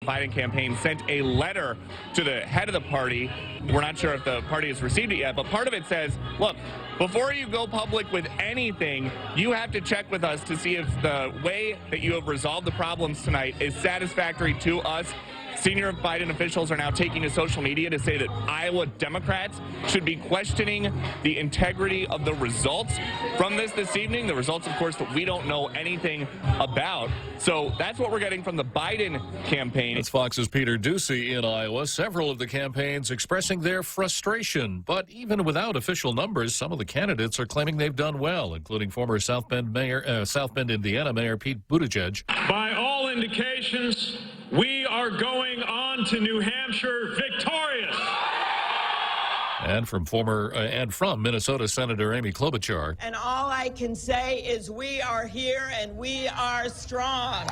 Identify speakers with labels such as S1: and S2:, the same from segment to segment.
S1: Biden campaign sent a letter to the head of the party. We're not sure if the party has received it yet, but part of it says, look, before you go public with anything, you have to check with us to see if the way that you have resolved the problems tonight is satisfactory to us. Senior Biden officials are now taking to social media to say that Iowa Democrats should be questioning the integrity of the results from this evening. The results, of course, that we don't know anything about. So that's what we're getting from the Biden campaign.
S2: That's Fox's Peter Ducey in Iowa. Several of the campaigns expressing their frustration. But even without official numbers, some of the candidates are claiming they've done well, including former South Bend, Indiana Mayor Pete Buttigieg.
S3: By all indications, we are going on to New Hampshire victorious.
S2: And from Minnesota Senator Amy Klobuchar.
S4: And all I can say is we are here and we are strong.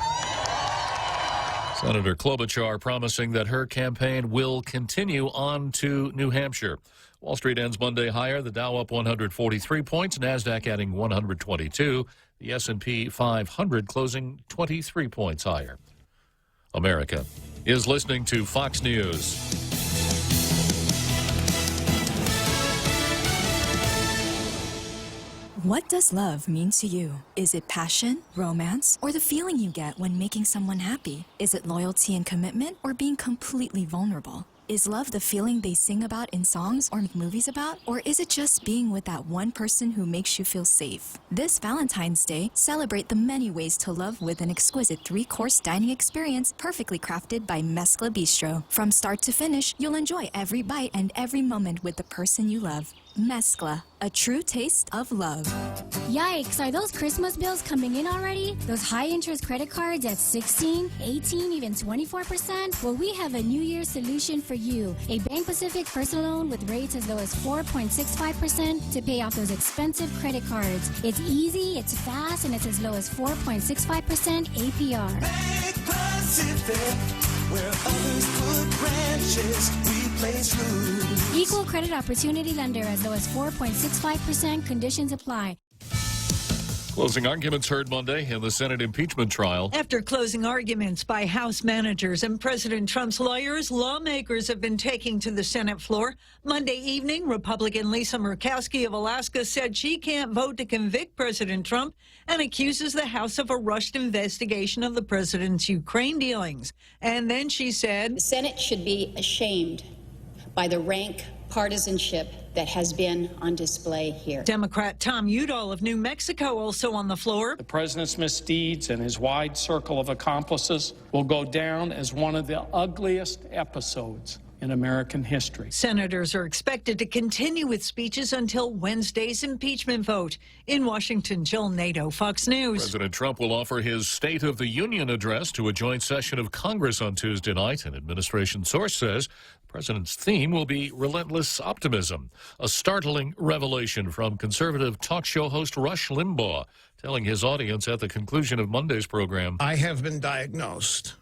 S2: Senator Klobuchar promising that her campaign will continue on to New Hampshire. Wall Street ends Monday higher. The Dow up 143 points, NASDAQ adding 122. The S&P 500 closing 23 points higher. America is listening to Fox News.
S5: What does love mean to you? Is it passion, romance, or the feeling you get when making someone happy? Is it loyalty and commitment, or being completely vulnerable? Is love the feeling they sing about in songs or make movies about? Or is it just being with that one person who makes you feel safe? This Valentine's Day, celebrate the many ways to love with an exquisite 3-course dining experience perfectly crafted by Mezcla Bistro. From start to finish, you'll enjoy every bite and every moment with the person you love. Mezcla, a true taste of love.
S6: Yikes, are those Christmas bills coming in already? Those high-interest credit cards at 16, 18, even 24%? Well, we have a New Year's solution for you. A Bank Pacific personal loan with rates as low as 4.65% to pay off those expensive credit cards. It's easy, it's fast, and it's as low as 4.65% APR.
S7: Bank Pacific, where others put branches, we place roots.
S6: Equal credit opportunity lender as low as 4.65%. Conditions apply.
S2: Closing arguments heard Monday in the Senate impeachment trial.
S8: After closing arguments by House managers and President Trump's lawyers, lawmakers have been taking to the Senate floor. Monday evening, Republican Lisa Murkowski of Alaska said she can't vote to convict President Trump and accuses the House of a rushed investigation of the president's Ukraine dealings. And then she said,
S9: the Senate should be ashamed by the rank partisanship that has been on display here.
S8: Democrat Tom Udall of New Mexico also on the floor.
S10: The president's misdeeds and his wide circle of accomplices will go down as one of the ugliest episodes in American history.
S8: Senators are expected to continue with speeches until Wednesday's impeachment vote. In Washington, Jill Nato, Fox News.
S2: President Trump will offer his State of the Union address to a joint session of Congress on Tuesday night. An administration source says the president's theme will be relentless optimism. A startling revelation from conservative talk show host Rush Limbaugh, telling his audience at the conclusion of Monday's program,
S11: I have been diagnosed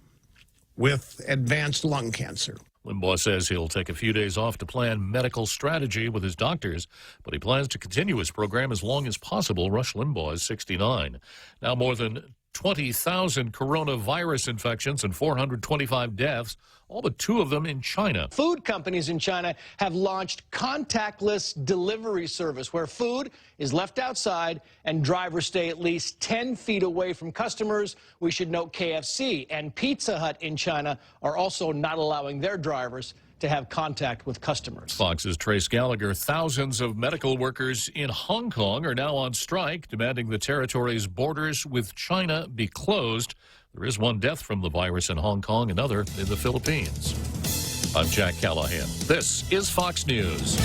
S11: with advanced lung cancer.
S2: Limbaugh says he'll take a few days off to plan medical strategy with his doctors, but he plans to continue his program as long as possible. Rush Limbaugh is 69. Now more than 20,000 coronavirus infections and 425 deaths, all but 2 of them in China.
S12: Food companies in China have launched contactless delivery service where food is left outside and drivers stay at least 10 feet away from customers. We should note KFC and Pizza Hut in China are also not allowing their drivers to have contact with customers.
S2: Fox's Trace Gallagher. Thousands of medical workers in Hong Kong are now on strike, demanding the territory's borders with China be closed. There is 1 death from the virus in Hong Kong, another in the Philippines. I'm Jack Callahan. This is Fox News.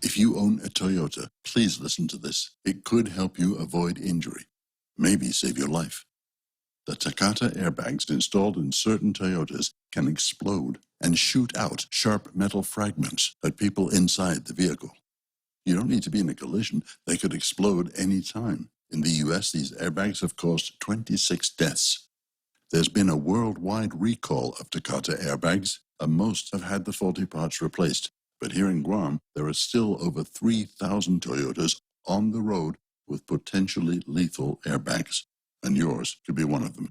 S13: If you own a Toyota, please listen to this. It could help you avoid injury, maybe save your life. The Takata airbags installed in certain Toyotas can explode and shoot out sharp metal fragments at people inside the vehicle. You don't need to be in a collision. They could explode any time. In the U.S., these airbags have caused 26 deaths. There's been a worldwide recall of Takata airbags, and most have had the faulty parts replaced. But here in Guam, there are still over 3,000 Toyotas on the road with potentially lethal airbags. and yours could be one of them.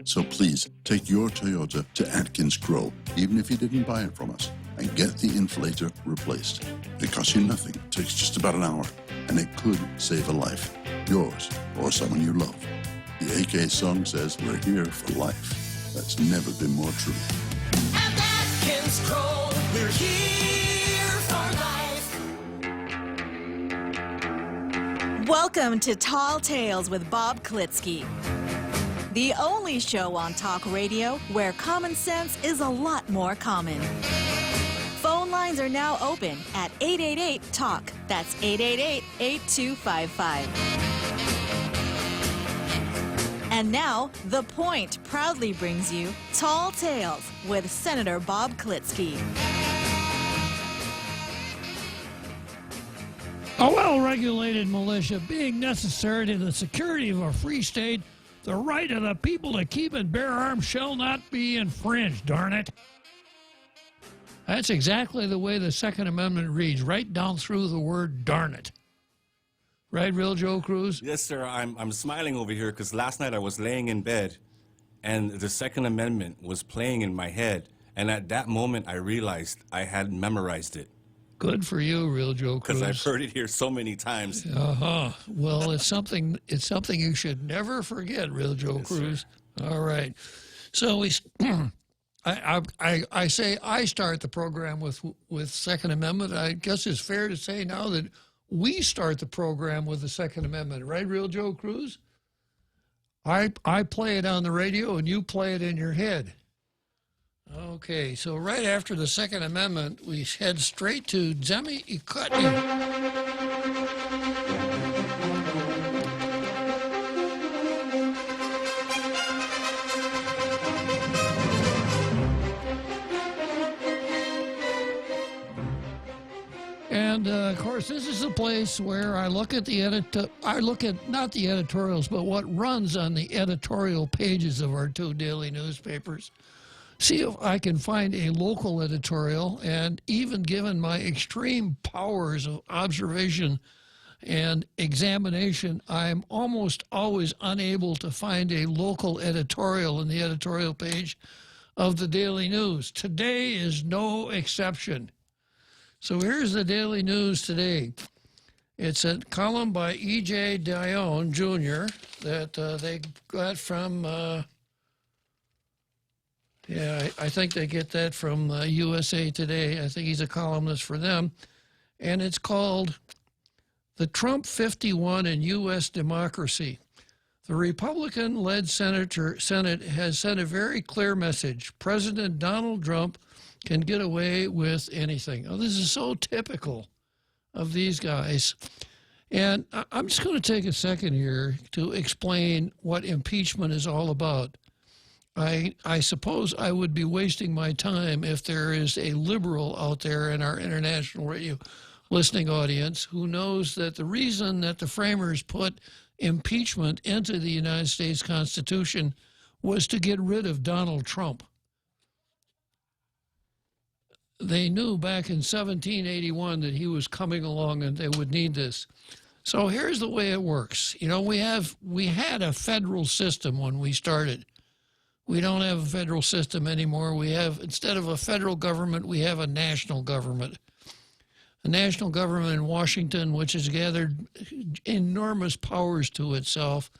S13: So please, take your Toyota to Atkins Grow, even if you didn't buy it from us, and get the inflator replaced. It costs you nothing, takes just about an hour, and it could save a life, yours or someone you love. The AK song says we're here for life. That's never been more true.
S7: At Atkins Grow, we're here for life.
S14: Welcome to Tall Tales with Bob Klitzkie, the only show on talk radio where common sense is a lot more common. Phone lines are now open at 888-TALK. That's 888-8255. And now, The Point proudly brings you Tall Tales with Senator Bob Klitzkie.
S15: A well-regulated militia being necessary to the security of a free state, the right of the people to keep and bear arms shall not be infringed, darn it. That's exactly the way the Second Amendment reads, right down through the word darn it. Right, real Joe Cruz?
S16: Yes, sir. I'm smiling over here because last night I was laying in bed and the Second Amendment was playing in my head. And at that moment, I realized I had memorized it.
S15: Good for you, real Joe Cruz.
S16: Because I've heard it here so many times.
S15: Well, it's something you should never forget, real Joe Cruz. Sir. All right. So we, I say I start the program with Second Amendment. I guess it's fair to say now that we start the program with the Second Amendment, right, real Joe Cruz? I play it on the radio and you play it in your head. Okay, so right after the Second Amendment, we head straight to Zemi Ikutni. And of course, this is a place where I look at not the editorials, but what runs on the editorial pages of our two daily newspapers. See if I can find a local editorial, and even given my extreme powers of observation and examination, I'm almost always unable to find a local editorial in the editorial page of the Daily News. Today is no exception. So here's the Daily News today. It's a column by E.J. Dionne, Jr. that they got from, I think they get that from USA Today. I think he's a columnist for them. And it's called The Trump 51 in U.S. Democracy. The Republican-led Senate has sent a very clear message. President Donald Trump can get away with anything. Oh, this is so typical of these guys. And I'm just going to take a second here to explain what impeachment is all about. I suppose I would be wasting my time if there is a liberal out there in our international radio listening audience who knows that the reason that the framers put impeachment into the United States Constitution was to get rid of Donald Trump. They knew back in 1781 that he was coming along and they would need this. So here's the way it works. You know, we had a federal system when we started. We don't have a federal system anymore. We have, instead of a federal government, we have a national government. A national government in Washington, which has gathered enormous powers to itself,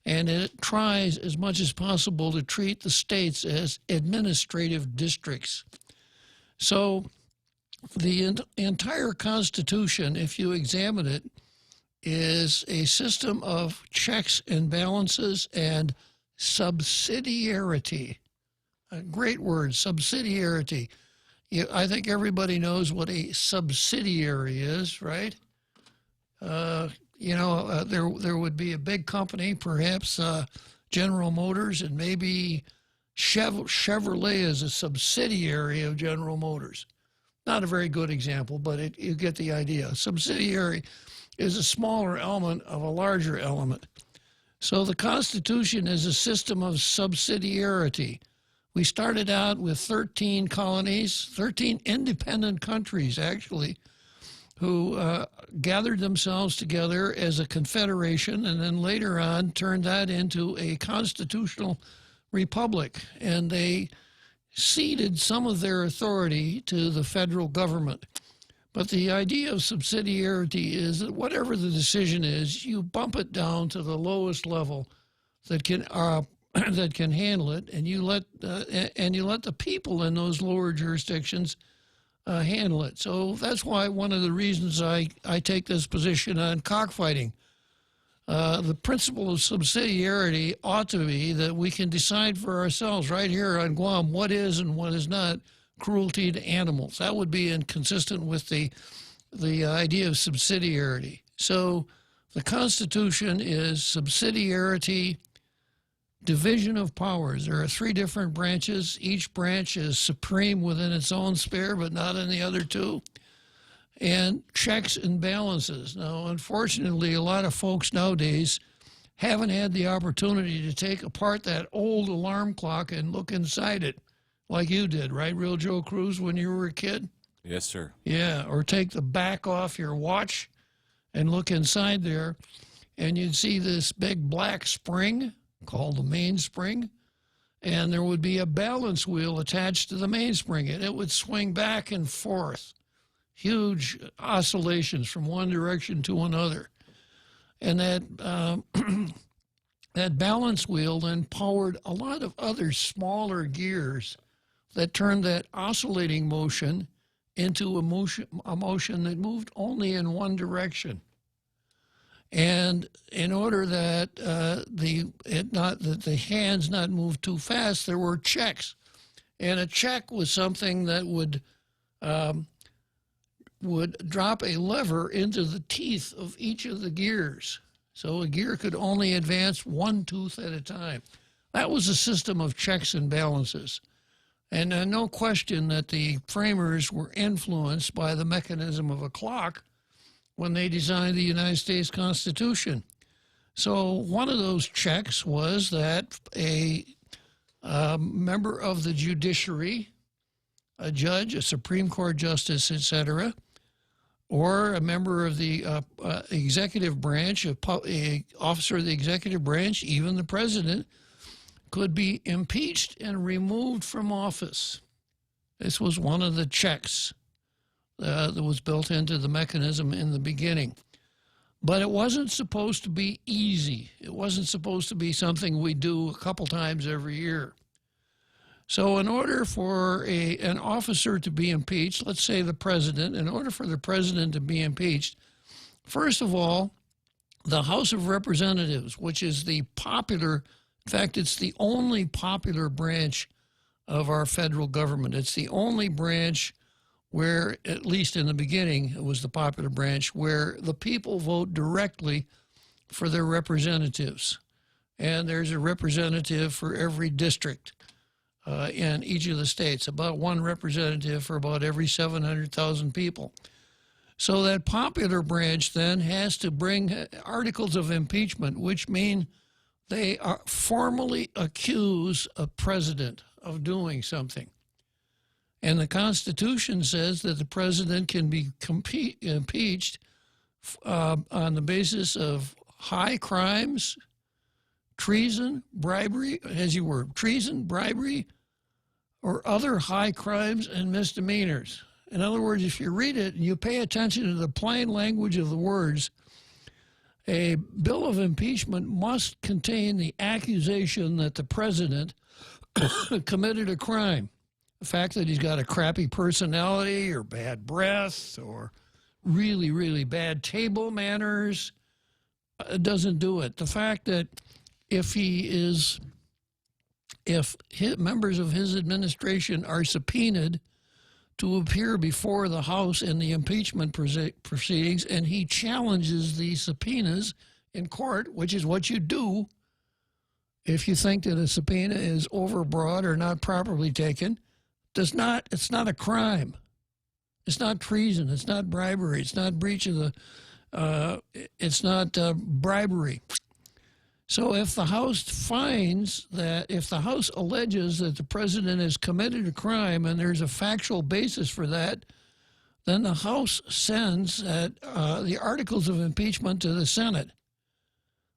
S15: and it tries as much as possible to treat the states as administrative districts. So the entire Constitution, if you examine it, is a system of checks and balances and subsidiarity. A great word, subsidiarity. I think everybody knows what a subsidiary is, right? There would be a big company, perhaps General Motors, and maybe Chevrolet is a subsidiary of General Motors. Not a very good example, but you get the idea. A subsidiary is a smaller element of a larger element. So the Constitution is a system of subsidiarity. We started out with 13 colonies, 13 independent countries, actually, who gathered themselves together as a confederation and then later on turned that into a constitutional republic. And they ceded some of their authority to the federal government. But the idea of subsidiarity is that whatever the decision is, you bump it down to the lowest level that can handle it, and you let the people in those lower jurisdictions handle it. So that's why one of the reasons I take this position on cockfighting. The principle of subsidiarity ought to be that we can decide for ourselves right here on Guam what is and what is not cruelty to animals. That would be inconsistent with the idea of subsidiarity. So the Constitution is subsidiarity, division of powers. There are 3 different branches. Each branch is supreme within its own sphere, but not in the other 2. And checks and balances. Now, unfortunately, a lot of folks nowadays haven't had the opportunity to take apart that old alarm clock and look inside it like you did, right, Real Joe Cruz, when you were a kid?
S16: Yes, sir.
S15: Yeah, or take the back off your watch and look inside there, and you'd see this big black spring called the mainspring, and there would be a balance wheel attached to the mainspring, and it would swing back and forth. Huge oscillations from one direction to another. And that, that balance wheel then powered a lot of other smaller gears that turned that oscillating motion into a motion that moved only in one direction. And in order that the hands not move too fast, there were checks. And a check was something that would drop a lever into the teeth of each of the gears. So a gear could only advance one tooth at a time. That was a system of checks and balances. And no question that the framers were influenced by the mechanism of a clock when they designed the United States Constitution. So one of those checks was that a member of the judiciary, a judge, a Supreme Court justice, etc., or a member of the executive branch, an officer of the executive branch, even the president, could be impeached and removed from office. This was one of the checks that was built into the mechanism in the beginning. But it wasn't supposed to be easy. It wasn't supposed to be something we do a couple times every year. So in order for an officer to be impeached, let's say the president, in order for the president to be impeached, first of all, the House of Representatives, which is the popular, in fact, it's the only popular branch of our federal government. It's the only branch where, at least in the beginning, it was the popular branch, where the people vote directly for their representatives. And there's a representative for every district in each of the states, about one representative for about every 700,000 people. So that popular branch then has to bring articles of impeachment, which mean they are formally accuse a president of doing something. And the Constitution says that the president can be impeached on the basis of high crimes, treason, bribery, as you were, treason, bribery, or other high crimes and misdemeanors. In other words, if you read it and you pay attention to the plain language of the words, a bill of impeachment must contain the accusation that the president committed a crime. The fact that he's got a crappy personality or bad breath or really, really bad table manners doesn't do it. The fact that if members of his administration are subpoenaed to appear before the House in the impeachment proceedings and he challenges these subpoenas in court, which is what you do if you think that a subpoena is overbroad or not properly taken, it's not a crime. It's not treason. It's not bribery. It's not breach of the, it's not bribery. So if the House finds that, if the House alleges that the president has committed a crime and there's a factual basis for that, then the House sends the articles of impeachment to the Senate,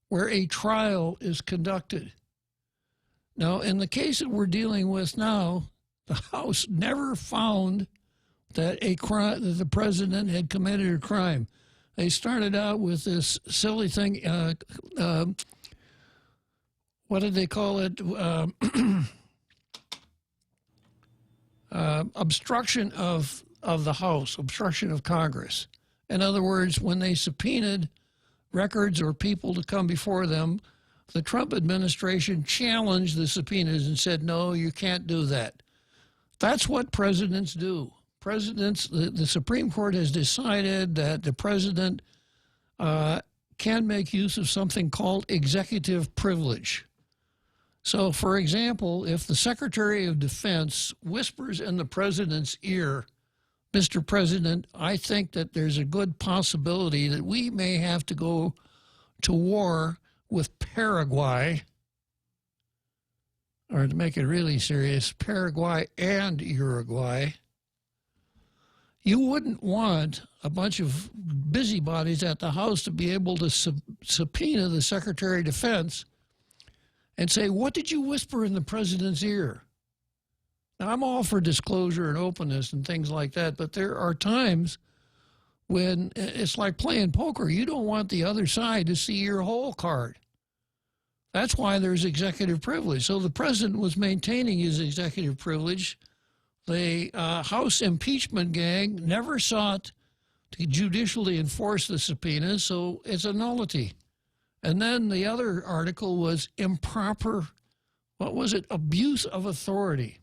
S15: where a trial is conducted. Now, in the case that we're dealing with now, the House never found that that the president had committed a crime. They started out with this silly thing. What did they call it? Obstruction of the House, obstruction of Congress. In other words, when they subpoenaed records or people to come before them, the Trump administration challenged the subpoenas and said, no, you can't do that. That's what presidents do. Presidents, the Supreme Court has decided that the president can make use of something called executive privilege. So, for example, if the Secretary of Defense whispers in the president's ear, Mr. President, I think that there's a good possibility that we may have to go to war with Paraguay, or to make it really serious, Paraguay and Uruguay. You wouldn't want a bunch of busybodies at the House to be able to subpoena the Secretary of Defense and say, what did you whisper in the president's ear? Now, I'm all for disclosure and openness and things like that, but there are times when it's like playing poker. You don't want the other side to see your whole card. That's why there's executive privilege. So the president was maintaining his executive privilege. The House impeachment gang never sought to judicially enforce the subpoena, so it's a nullity. And then the other article was improper, what was it, abuse of authority.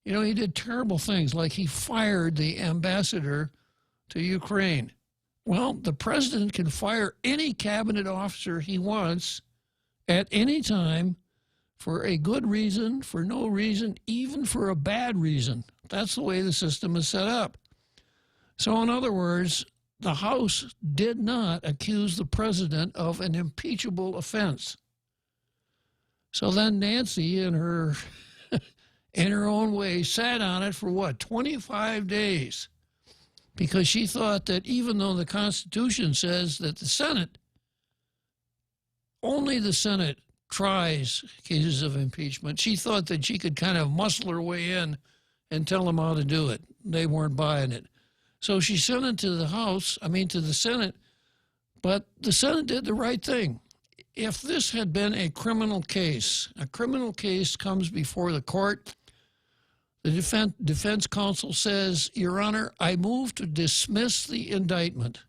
S15: You know, he did terrible things, like he fired the ambassador to Ukraine. Well, the president can fire any cabinet officer he wants at any time for a good reason, for no reason, even for a bad reason. That's the way the system is set up. So in other words, the House did not accuse the president of an impeachable offense. So then Nancy, in her own way, sat on it for what, 25 days? Because she thought that even though the Constitution says that the Senate, only the Senate tries cases of impeachment, she thought that she could kind of muscle her way in and tell them how to do it. They weren't buying it. So she sent it to the Senate, but the Senate did the right thing. If this had been a criminal case comes before the court, the defense counsel says, Your Honor, I move to dismiss the indictment.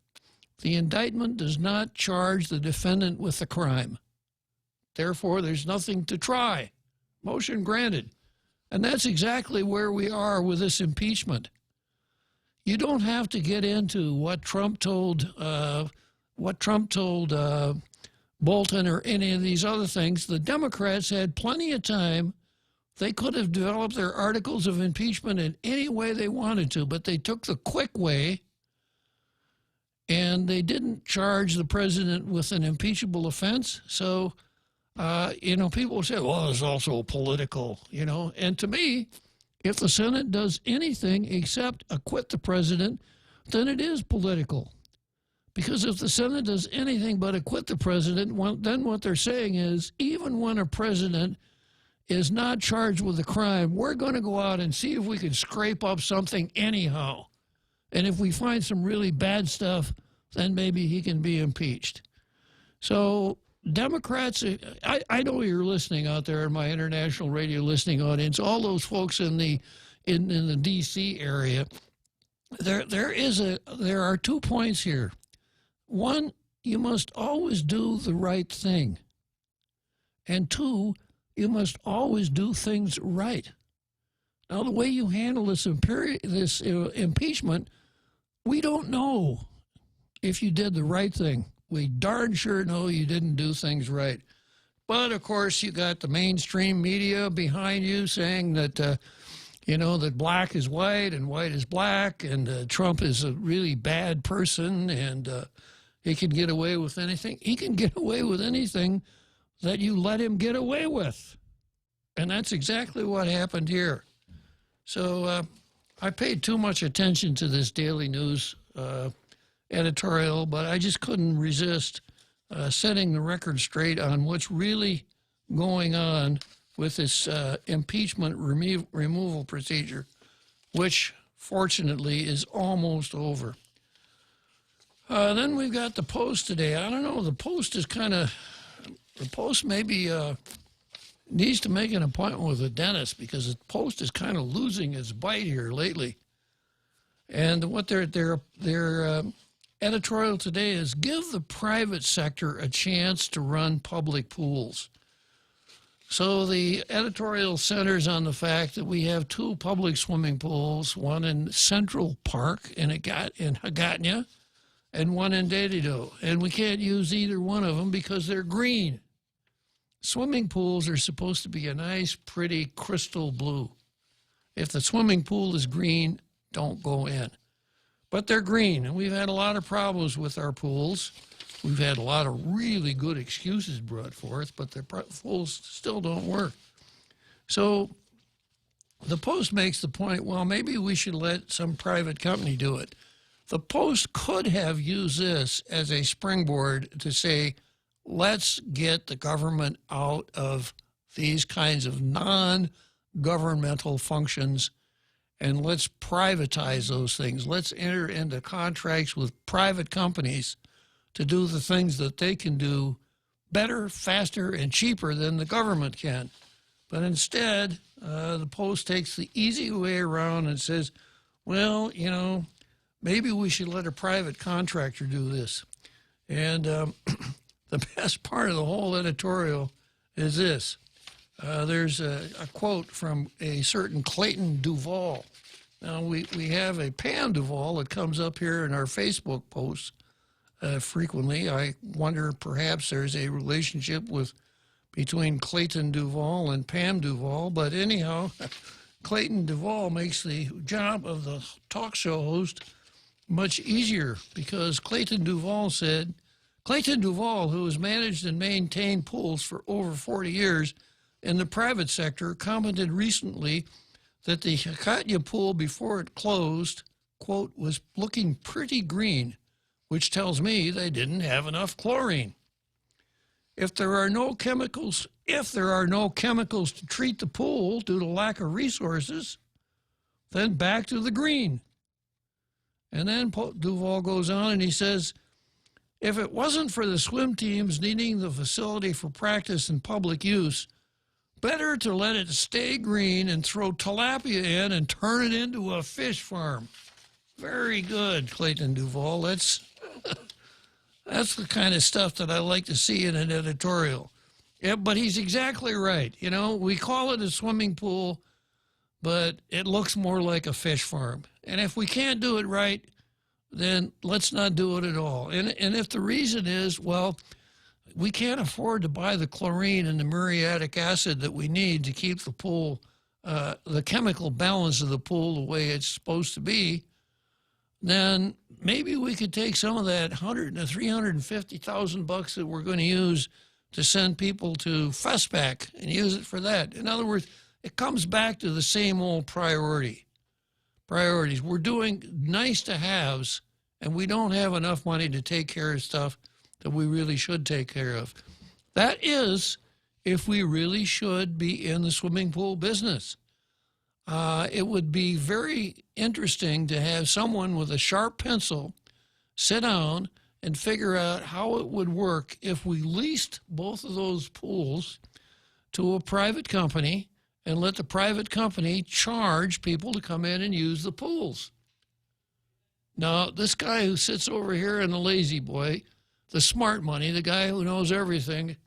S15: The indictment does not charge the defendant with the crime. Therefore, there's nothing to try. Motion granted. And that's exactly where we are with this impeachment. You don't have to get into what Trump told Bolton or any of these other things. The Democrats had plenty of time. They could have developed their articles of impeachment in any way they wanted to, but they took the quick way, and they didn't charge the president with an impeachable offense. So, people say, well, it's also political, And to me, if the Senate does anything except acquit the president, then it is political. Because if the Senate does anything but acquit the president, then what they're saying is, even when a president is not charged with a crime, we're going to go out and see if we can scrape up something anyhow. And if we find some really bad stuff, then maybe he can be impeached. So Democrats, I know you're listening out there in my international radio listening audience, all those folks in the D.C. area, there are 2 points here. One, you must always do the right thing. And two, you must always do things right. Now, the way you handle this impeachment, we don't know if you did the right thing. We darn sure know you didn't do things right. But, of course, you got the mainstream media behind you saying that, that black is white and white is black, and Trump is a really bad person, and he can get away with anything. He can get away with anything that you let him get away with. And that's exactly what happened here. So I paid too much attention to this Daily News editorial, but I just couldn't resist setting the record straight on what's really going on with this impeachment removal procedure, which fortunately is almost over. Then we've got the Post today. I don't know, the Post maybe needs to make an appointment with a dentist, because the Post is kind of losing its bite here lately. And what their editorial today is, give the private sector a chance to run public pools. So the editorial centers on the fact that we have two public swimming pools, one in Central Park in Hagatna and one in Dedido, and we can't use either one of them because they're green. Swimming pools are supposed to be a nice, pretty crystal blue. If the swimming pool is green, don't go in. But they're green, and we've had a lot of problems with our pools. We've had a lot of really good excuses brought forth, but the pools still don't work. So the Post makes the point, well, maybe we should let some private company do it. The Post could have used this as a springboard to say, let's get the government out of these kinds of non-governmental functions, and let's privatize those things. Let's enter into contracts with private companies to do the things that they can do better, faster, and cheaper than the government can. But instead, the Post takes the easy way around and says, well, you know, maybe we should let a private contractor do this. And the best part of the whole editorial is this. There's a quote from a certain Clayton Duvall. Now, we have a Pam Duvall that comes up here in our Facebook posts frequently. I wonder perhaps there's a relationship between Clayton Duvall and Pam Duvall. But anyhow, Clayton Duvall makes the job of the talk show host much easier, because Clayton Duvall, who has managed and maintained pools for over 40 years in the private sector, commented recently that the Hagatna pool before it closed, quote, was looking pretty green, which tells me they didn't have enough chlorine. If there are no chemicals to treat the pool due to lack of resources, then back to the green. And then Duvall goes on and he says, if it wasn't for the swim teams needing the facility for practice and public use, better to let it stay green and throw tilapia in and turn it into a fish farm. Very good, Clayton Duvall. That's the kind of stuff that I like to see in an editorial. Yeah, but he's exactly right. You know, we call it a swimming pool, but it looks more like a fish farm. And if we can't do it right, then let's not do it at all. And if the reason is, well, we can't afford to buy the chlorine and the muriatic acid that we need to keep the pool, the chemical balance of the pool the way it's supposed to be, then maybe we could take some of that $100,000 to $350,000 that we're going to use to send people to FESPAC and use it for that. In other words, it comes back to the same old priorities. We're doing nice to haves, and we don't have enough money to take care of stuff that we really should take care of. That is, if we really should be in the swimming pool business. It would be very interesting to have someone with a sharp pencil sit down and figure out how it would work if we leased both of those pools to a private company and let the private company charge people to come in and use the pools. Now, this guy who sits over here in the lazy boy, the smart money, the guy who knows everything,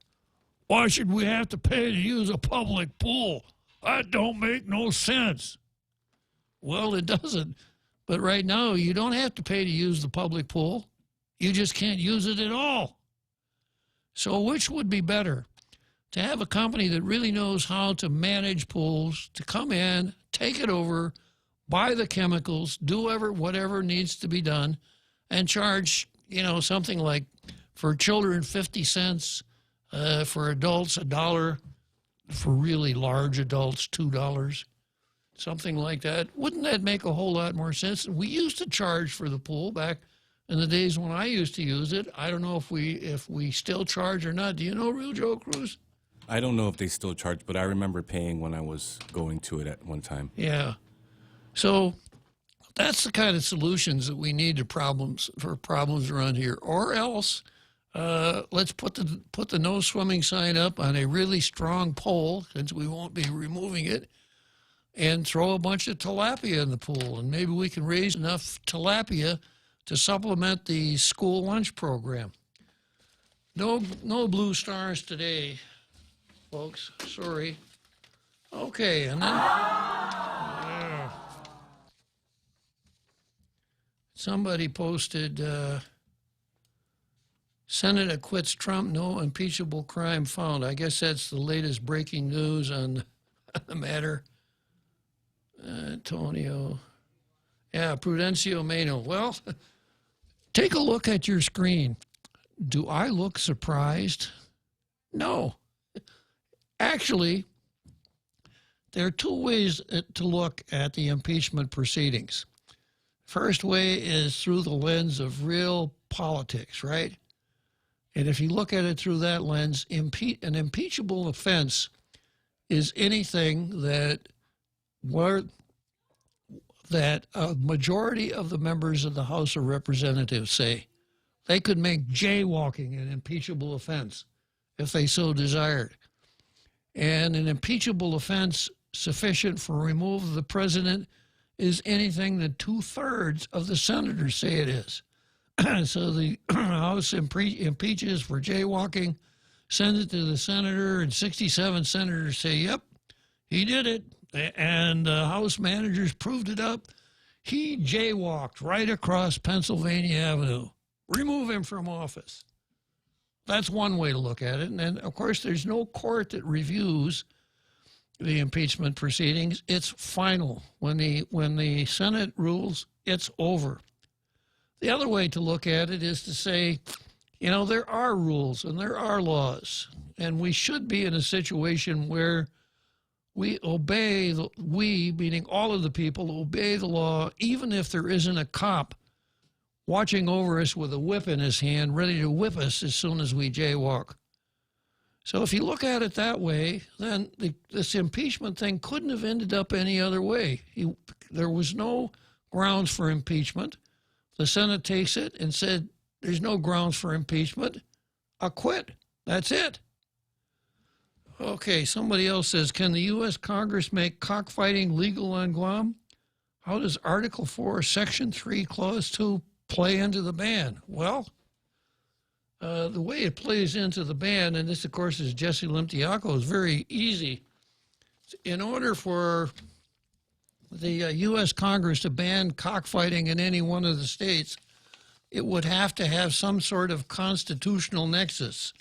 S15: why should we have to pay to use a public pool? That don't make no sense. Well, it doesn't. But right now, you don't have to pay to use the public pool. You just can't use it at all. So which would be better? To have a company that really knows how to manage pools, to come in, take it over, buy the chemicals, do whatever needs to be done, and charge, something like for children 50 cents, for adults $1, for really large adults $2. something like that. Wouldn't that make a whole lot more sense? We used to charge for the pool back in the days when I used to use it. I don't know if we still charge or not. Do you know, Real Joe Cruz?
S16: I don't know if they still charge, but I remember paying when I was going to it at one time.
S15: Yeah. So that's the kind of solutions that we need to problems around here. Or else, let's put the no swimming sign up on a really strong pole, since we won't be removing it, and throw a bunch of tilapia in the pool, and maybe we can raise enough tilapia to supplement the school lunch program. No blue stars today, folks. Sorry. Okay, and then somebody posted, Senate acquits Trump, no impeachable crime found. I guess that's the latest breaking news on the matter. Antonio. Yeah, Prudencio Mano. Well, take a look at your screen. Do I look surprised? No. Actually, there are two ways to look at the impeachment proceedings. First way is through the lens of real politics, right? And if you look at it through that lens, an impeachable offense is anything that a majority of the members of the House of Representatives say. They could make jaywalking an impeachable offense if they so desired. And an impeachable offense sufficient for removal of the president is anything that 2/3 of the senators say it is. So the House impeaches for jaywalking, sends it to the senator, and 67 senators say, yep, he did it. And House managers proved it up. He jaywalked right across Pennsylvania Avenue. Remove him from office. That's one way to look at it. And then, of course, there's no court that reviews the impeachment proceedings. It's final. When the Senate rules, it's over. The other way to look at it is to say, you know, there are rules and there are laws, and we should be in a situation where we obey, meaning all of the people, obey the law, even if there isn't a cop watching over us with a whip in his hand, ready to whip us as soon as we jaywalk. So if you look at it that way, then this impeachment thing couldn't have ended up any other way. There was no grounds for impeachment. The Senate takes it and said, there's no grounds for impeachment. Acquit. That's it. Okay, somebody else says, can the U.S. Congress make cockfighting legal on Guam? How does Article 4, Section 3, Clause 2 play into the ban? Well, the way it plays into the ban, and this, of course, is Jesse Limtiaco, is very easy. In order for the U.S. Congress to ban cockfighting in any one of the states, it would have to have some sort of constitutional nexus.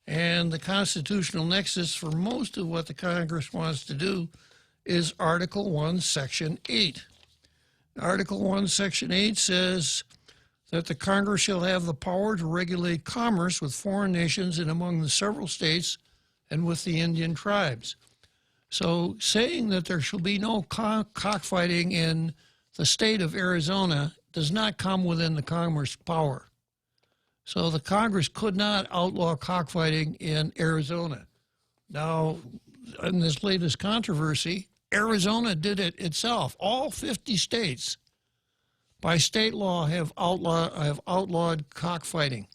S15: And the constitutional nexus for most of what the Congress wants to do is Article 1, Section 8. Article 1, Section 8 says that the Congress shall have the power to regulate commerce with foreign nations and among the several states and with the Indian tribes. So saying that there shall be no cockfighting in the state of Arizona does not come within the Congress power. So the Congress could not outlaw cockfighting in Arizona. Now, in this latest controversy, Arizona did it itself. All 50 states, by state law, have outlawed cockfighting.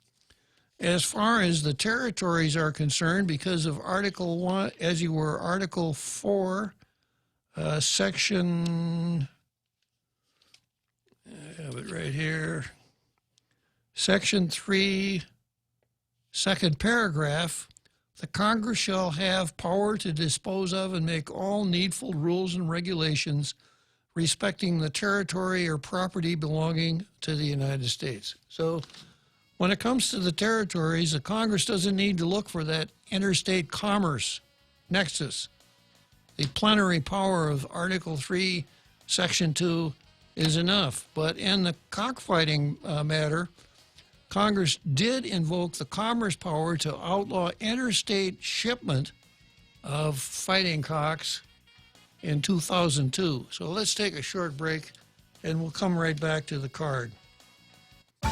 S15: As far as the territories are concerned, because of Article 1, as you were, Article 4, Section, I have it right here, Section 3, second paragraph, the Congress shall have power to dispose of and make all needful rules and regulations respecting the territory or property belonging to the United States. So when it comes to the territories, the Congress doesn't need to look for that interstate commerce nexus. The plenary power of Article 3, Section 2 is enough. But in the cockfighting matter, Congress did invoke the commerce power to outlaw interstate shipment of fighting cocks in 2002. So let's take a short break, and we'll come right back to the card.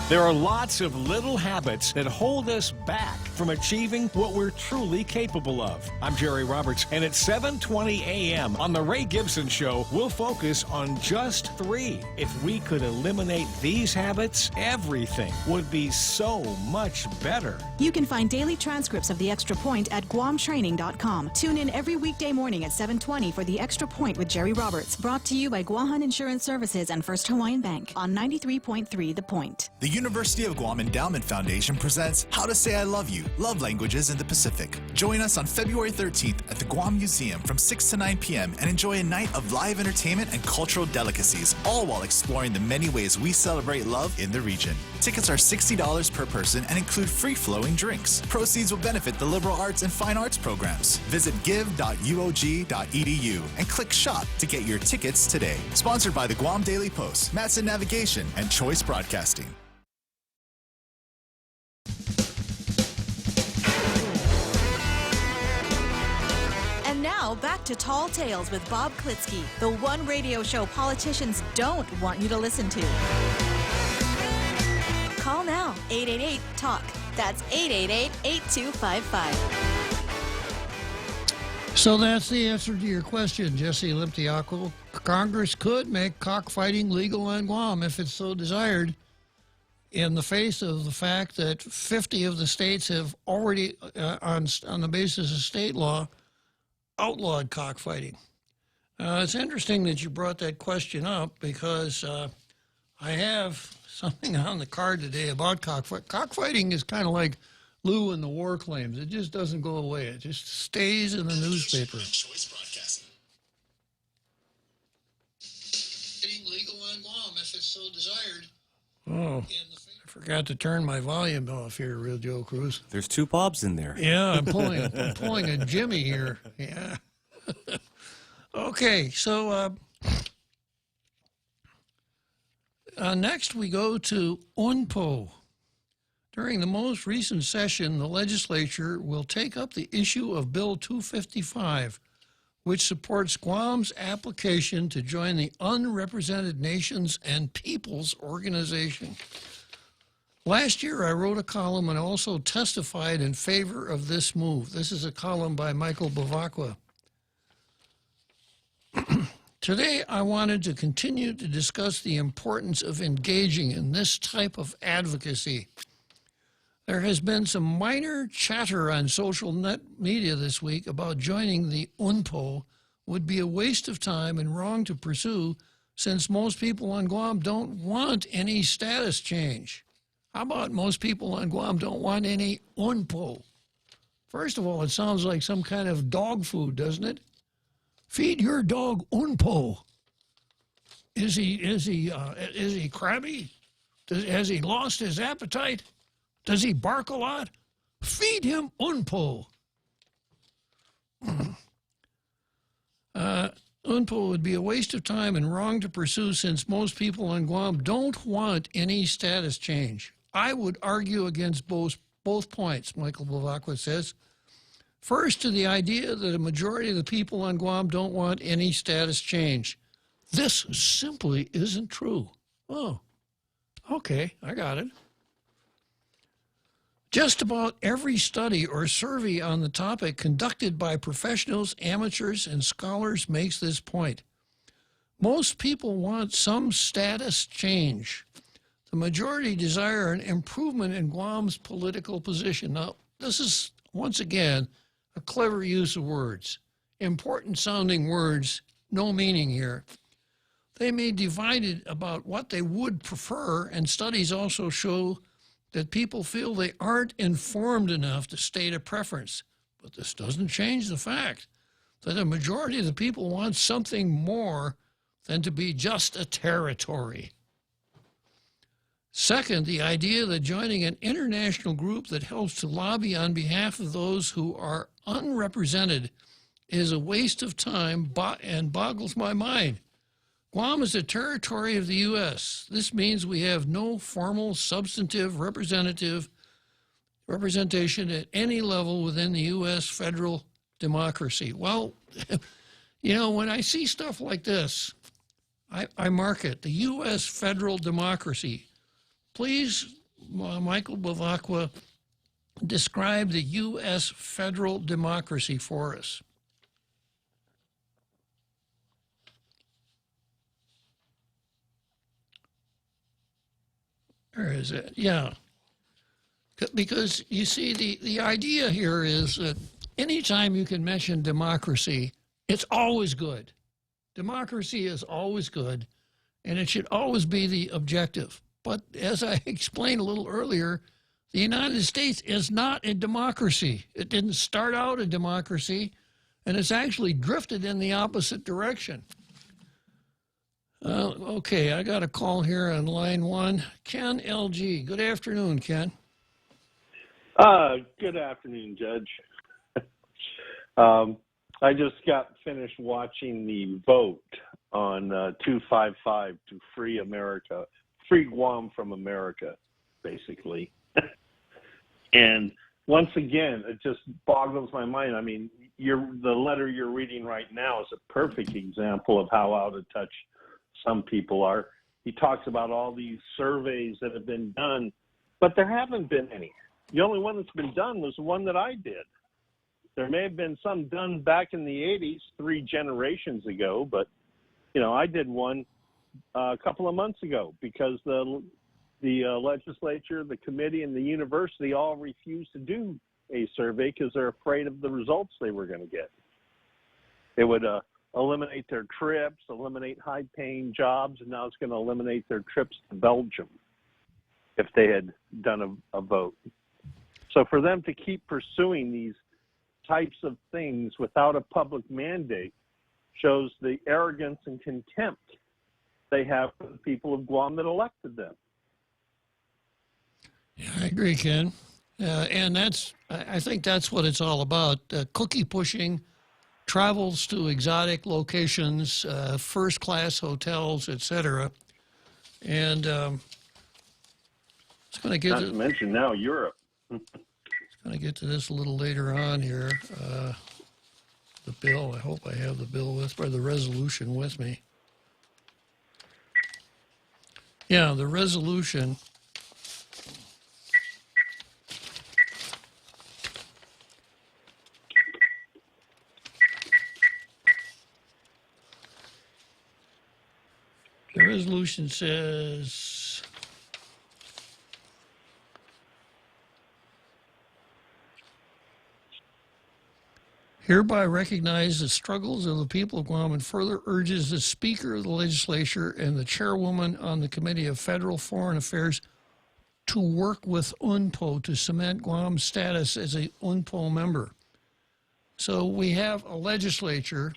S17: There are lots of little habits that hold us back from achieving what we're truly capable of. I'm Jerry Roberts, and at 7:20 a.m. on The Ray Gibson Show, we'll focus on just 3. If we could eliminate these habits, everything would be so much better.
S14: You can find daily transcripts of The Extra Point at GuamTraining.com. Tune in every weekday morning at 7:20 for The Extra Point with Jerry Roberts, brought to you by Guahan Insurance Services and First Hawaiian Bank on 93.3 The Point.
S18: The University of Guam Endowment Foundation presents How to Say I Love You, Love Languages in the Pacific. Join us on February 13th at the Guam Museum from 6 to 9 p.m. and enjoy a night of live entertainment and cultural delicacies, all while exploring the many ways we celebrate love in the region. Tickets are $60 per person and include free-flowing drinks. Proceeds will benefit the liberal arts and fine arts programs. Visit give.uog.edu and click Shop to get your tickets today. Sponsored by the Guam Daily Post, Matson Navigation, and Choice Broadcasting.
S14: And now, back to Tall Tales with Bob Klitzkie, the one radio show politicians don't want you to listen to. Call now, 888-TALK. That's 888-8255.
S15: So that's the answer to your question, Jesse Limtiaco. Congress could make cockfighting legal on Guam if it's so desired, in the face of the fact that 50 of the states have already, on the basis of state law, outlawed cockfighting. It's interesting that you brought that question up, because I have something on the card today about cockfighting. Cockfighting is kind of like Lou and the war claims. It just doesn't go away. It just stays in the newspaper.
S18: Choice Broadcasting.
S15: Legal on Guam if it's so desired. Oh, I forgot to turn my volume off here, Real Joe Cruz.
S16: There's 2 Bobs in there.
S15: Yeah, I'm pulling a Jimmy here. Yeah. Okay, so next we go to UNPO. During the most recent session, the legislature will take up the issue of Bill 255, which supports Guam's application to join the Unrepresented Nations and Peoples Organization. Last year, I wrote a column and also testified in favor of this move. This is a column by Michael Bavacqua. Today, I wanted to continue to discuss the importance of engaging in this type of advocacy. There has been some minor chatter on social media this week about joining the UNPO would be a waste of time and wrong to pursue, since most people on Guam don't want any status change. How about most people on Guam don't want any UNPO? First of all, it sounds like some kind of dog food, doesn't it? Feed your dog UNPO. Is he crabby? Has he lost his appetite? Does he bark a lot? Feed him UNPO. UNPO would be a waste of time and wrong to pursue, since most people on Guam don't want any status change. I would argue against both points, Michael Bavacqua says. First, to the idea that a majority of the people on Guam don't want any status change. This simply isn't true. Oh, okay, I got it. Just about every study or survey on the topic conducted by professionals, amateurs, and scholars makes this point. Most people want some status change. The majority desire an improvement in Guam's political position. Now, this is, once again, a clever use of words. Important sounding words, no meaning here. They may be divided about what they would prefer, and studies also show that people feel they aren't informed enough to state a preference. But this doesn't change the fact that a majority of the people want something more than to be just a territory. Second, the idea that joining an international group that helps to lobby on behalf of those who are unrepresented is a waste of time and boggles my mind. Guam is a territory of the U.S. This means we have no formal, substantive representation at any level within the U.S. federal democracy. Well, You know, when I see stuff like this, I mark it, the U.S. federal democracy. Please, Michael Bavacqua, describe the U.S. federal democracy for us. Where is it? Yeah. Because you see, the idea here is that anytime you can mention democracy, it's always good. Democracy is always good, and it should always be the objective. But as I explained a little earlier, the United States is not a democracy. It didn't start out a democracy, and it's actually drifted in the opposite direction. Okay, I got a call here on line 1. Ken, LG. Good afternoon, Ken.
S19: Good afternoon, Judge. I just got finished watching the vote on 255 to free America, free Guam from America, basically. And once again, it just boggles my mind. I mean, the letter you're reading right now is a perfect example of how out of touch some people are. He talks about all these surveys that have been done, but there haven't been any. The only one that's been done was the one that I did. There may have been some done back in the 80s, 3 generations ago, but, you know, I did one a couple of months ago because the legislature, the committee, and the university all refused to do a survey because they're afraid of the results they were going to get. It would eliminate their trips, eliminate high-paying jobs, and now it's going to eliminate their trips to Belgium if they had done a vote. So for them to keep pursuing these types of things without a public mandate shows the arrogance and contempt they have for the people of Guam that elected them.
S15: Yeah, I agree, Ken. And I think that's what it's all about. Cookie pushing, travels to exotic locations, first-class hotels, etc. And it's going to get
S19: not to mention now Europe.
S15: Going to get to this a little later on here. The bill, I hope I have the bill with, or the resolution with me. Yeah, the resolution. The resolution says, hereby recognize the struggles of the people of Guam and further urges the Speaker of the Legislature and the Chairwoman on the Committee of Federal Foreign Affairs to work with UNPO to cement Guam's status as a UNPO member. So we have a legislature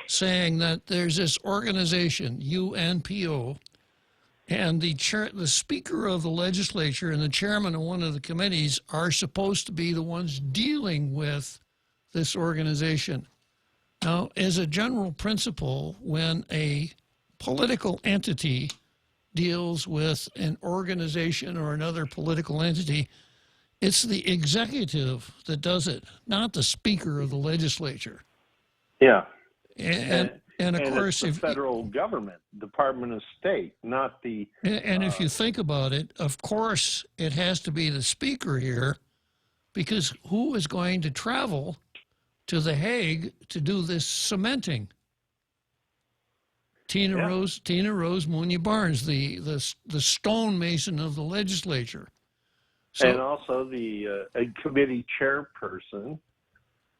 S15: saying that there's this organization, UNPO, and the Speaker of the Legislature and the Chairman of one of the committees are supposed to be the ones dealing with this organization. Now, as a general principle, when a political entity deals with an organization or another political entity, it's the executive that does it, not the Speaker of the Legislature.
S19: Yeah.
S15: And of course,
S19: it's the federal government, Department of State, not the...
S15: And if you think about it, of course, it has to be the Speaker here, because who is going to travel to The Hague to do this cementing? Tina Rose Munya Barnes, the stonemason of the legislature. So,
S19: and also the committee chairperson.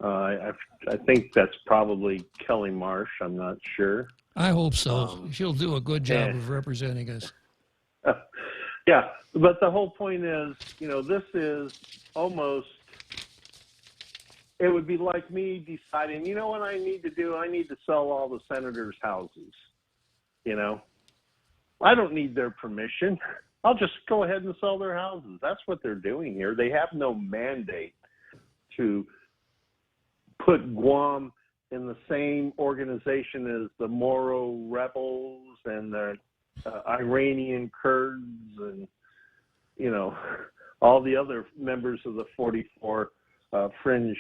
S19: I think that's probably Kelly Marsh. I'm not sure.
S15: I hope so. She'll do a good job of representing us.
S19: Yeah, but the whole point is, you know, this is almost... It would be like me deciding, you know what I need to do? I need to sell all the senators' houses. You know, I don't need their permission. I'll just go ahead and sell their houses. That's what they're doing here. They have no mandate to put Guam in the same organization as the Moro rebels and the Iranian Kurds and, you know, all the other members of the 44 fringe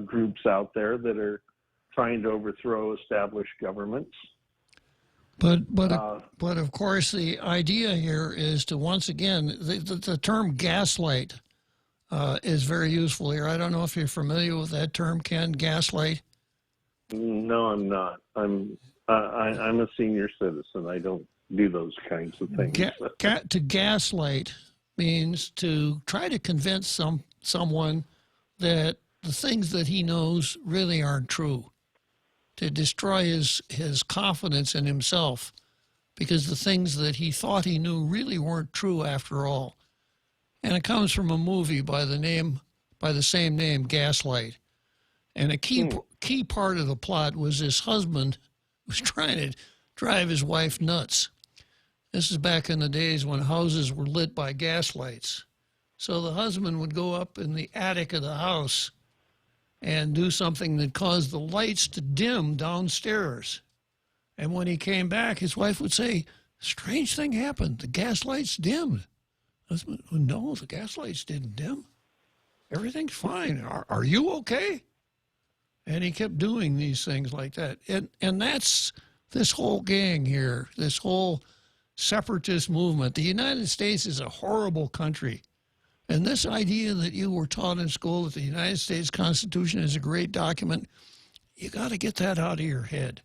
S19: groups out there that are trying to overthrow established governments.
S15: But of course, the idea here is to, once again, the term gaslight is very useful here. I don't know if you're familiar with that term, Ken, gaslight.
S19: No, I'm not. I'm a senior citizen. I don't do those kinds of things.
S15: To gaslight means to try to convince someone that the things that he knows really aren't true, to destroy his confidence in himself, because the things that he thought he knew really weren't true after all. And it comes from a movie by the same name, Gaslight. And a key part of the plot was this husband was trying to drive his wife nuts. This is back in the days when houses were lit by gas lights. So the husband would go up in the attic of the house and do something that caused the lights to dim downstairs. And when he came back, his wife would say, "Strange thing happened. The gas lights dimmed." Husband, "No, the gas lights didn't dim. Everything's fine. Are you okay?" And he kept doing these things like that. And that's this whole gang here, this whole separatist movement. The United States is a horrible country. And this idea that you were taught in school that the United States Constitution is a great document, you got to get that out of your head.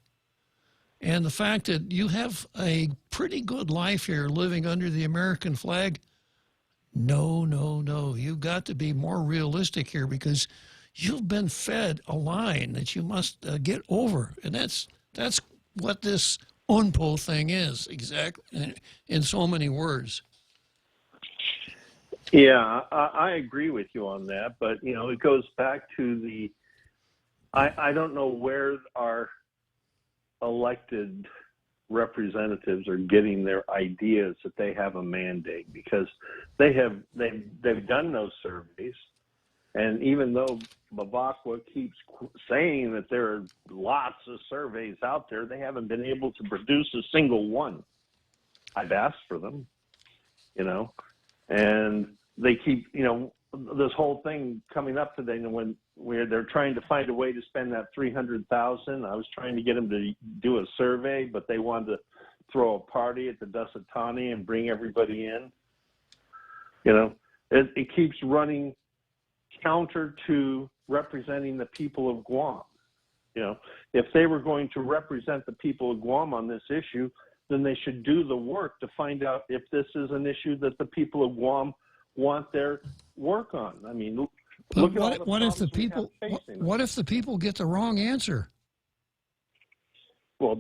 S15: And the fact that you have a pretty good life here living under the American flag, no. You've got to be more realistic here, because you've been fed a line that you must get over. And that's what this UNPO thing is, exactly, in so many words.
S19: Yeah, I agree with you on that, but it goes back to I don't know where our elected representatives are getting their ideas that they have a mandate, because they've done those surveys, and even though Bavacqua keeps saying that there are lots of surveys out there, they haven't been able to produce a single one. I've asked for them, and they keep, this whole thing coming up today when they're trying to find a way to spend that $300,000. I was trying to get them to do a survey, but they wanted to throw a party at the Dusatani and bring everybody in. It keeps running counter to representing the people of Guam. If they were going to represent the people of Guam on this issue, then they should do the work to find out if this is an issue that the people of Guam want their work on. I mean, look at all the
S15: what if the
S19: problems we have facing.
S15: what if the people get the wrong answer?
S19: Well,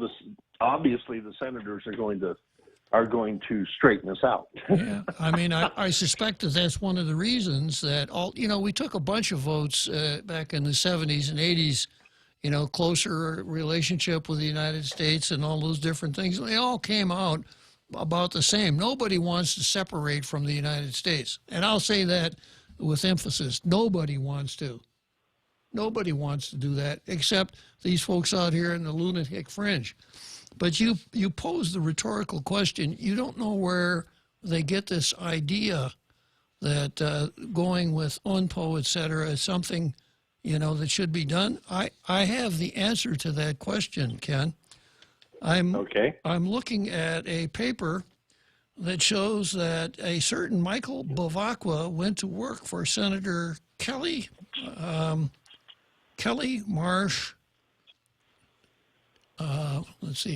S19: obviously the senators are going to straighten us out.
S15: Yeah, I mean, I suspect that that's one of the reasons that we took a bunch of votes back in the 70s and 80s, closer relationship with the United States and all those different things. They all came out about the same. Nobody wants to separate from the United States. And I'll say that with emphasis. Nobody wants to. Nobody wants to do that, except these folks out here in the lunatic fringe. But you pose the rhetorical question. You don't know where they get this idea that going with UNPO, et cetera, is something, that should be done. I have the answer to that question, Ken. I'm looking at a paper that shows that a certain Michael Bavacqua went to work for Senator Kelly Marsh.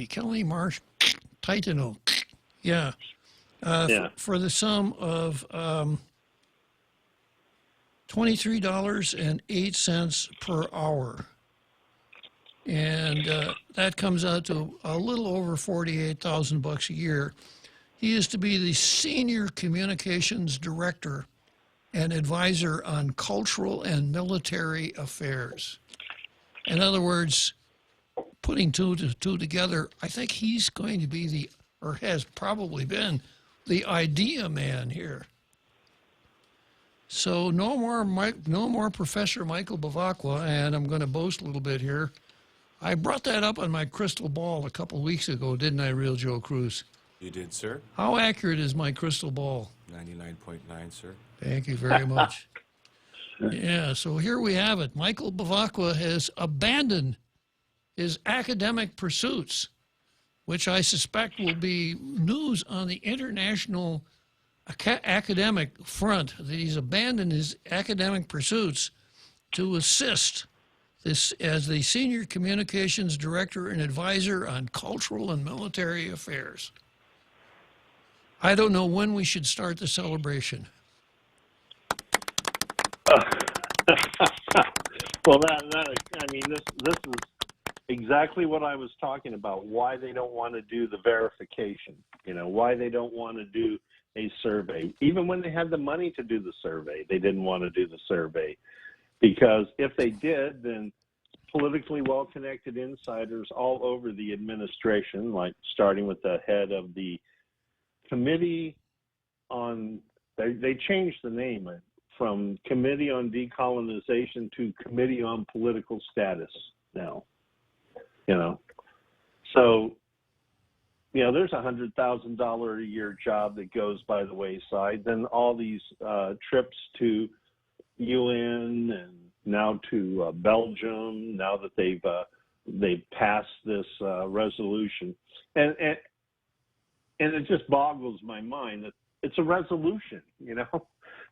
S15: Kelly Marsh Titano. Yeah. For the sum of $23.08 per hour. And that comes out to a little over $48,000 a year. He is to be the senior communications director and advisor on cultural and military affairs. In other words, putting two together, I think he's going to be or has probably been, the idea man here. So no more Professor Michael Bavacqua, and I'm going to boast a little bit here. I brought that up on my crystal ball a couple of weeks ago, didn't I, Real Joe Cruz?
S16: You did, sir.
S15: How accurate is my crystal ball?
S16: 99.9, sir.
S15: Thank you very much. Yeah, so here we have it. Michael Bavacqua has abandoned is academic pursuits, which I suspect will be news on the international academic front, that he's abandoned his academic pursuits to assist this as the Senior Communications Director and Advisor on Cultural and Military Affairs. I don't know when we should start the celebration.
S19: Well, this is exactly what I was talking about, why they don't want to do the verification, why they don't want to do a survey. Even when they had the money to do the survey, they didn't want to do the survey. Because if they did, then politically well-connected insiders all over the administration, like starting with the head of the Committee on, they changed the name from Committee on Decolonization to Committee on Political Status now, So, there's $100,000 a year job that goes by the wayside. Then all these trips to UN and now to Belgium, now that they've passed this resolution. And it just boggles my mind that it's a resolution,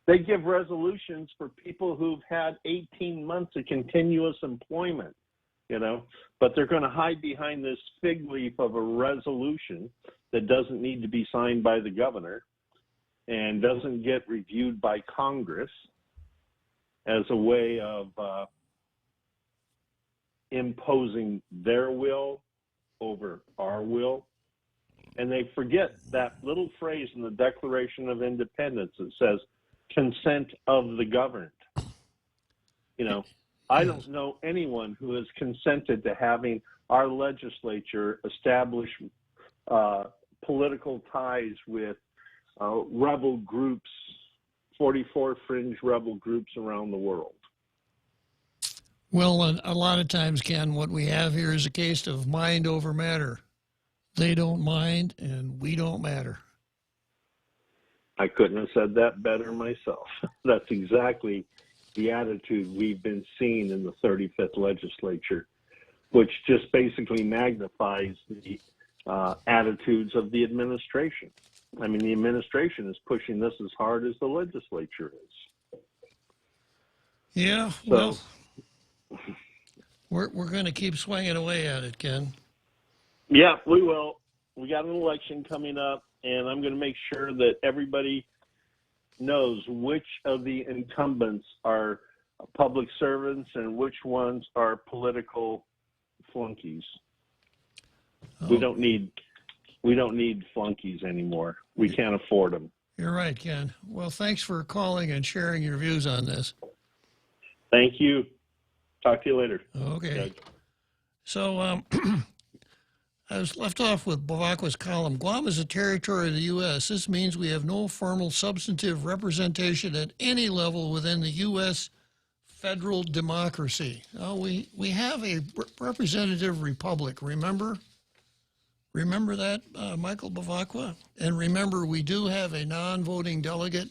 S19: They give resolutions for people who've had 18 months of continuous employment, but they're going to hide behind this fig leaf of a resolution that doesn't need to be signed by the governor and doesn't get reviewed by Congress as a way of imposing their will over our will. And they forget that little phrase in the Declaration of Independence that says, consent of the governed. I don't know anyone who has consented to having our legislature establish political ties with rebel groups, 44 fringe rebel groups around the world.
S15: Well, a lot of times, Ken, what we have here is a case of mind over matter. They don't mind, and we don't matter.
S19: I couldn't have said that better myself. That's exactly the attitude we've been seeing in the 35th legislature, which just basically magnifies the attitudes of the administration. I mean, the administration is pushing this as hard as the legislature is.
S15: Yeah, well, we're going to keep swinging away at it, Ken.
S19: Yeah, we will. We got an election coming up, and I'm going to make sure that everybody knows which of the incumbents are public servants and which ones are political flunkies.
S15: Oh.
S19: We don't need flunkies anymore. We can't afford them.
S15: You're right, Ken. Well, thanks for calling and sharing your views on this.
S19: Thank you. Talk to you later.
S15: Okay.
S19: Judge.
S15: So I was left off with Bavacqua's column. Guam is a territory of the U.S. This means we have no formal substantive representation at any level within the U.S. federal democracy. Now, we have a representative republic, remember? Remember that, Michael Bavacqua? And remember, we do have a non-voting delegate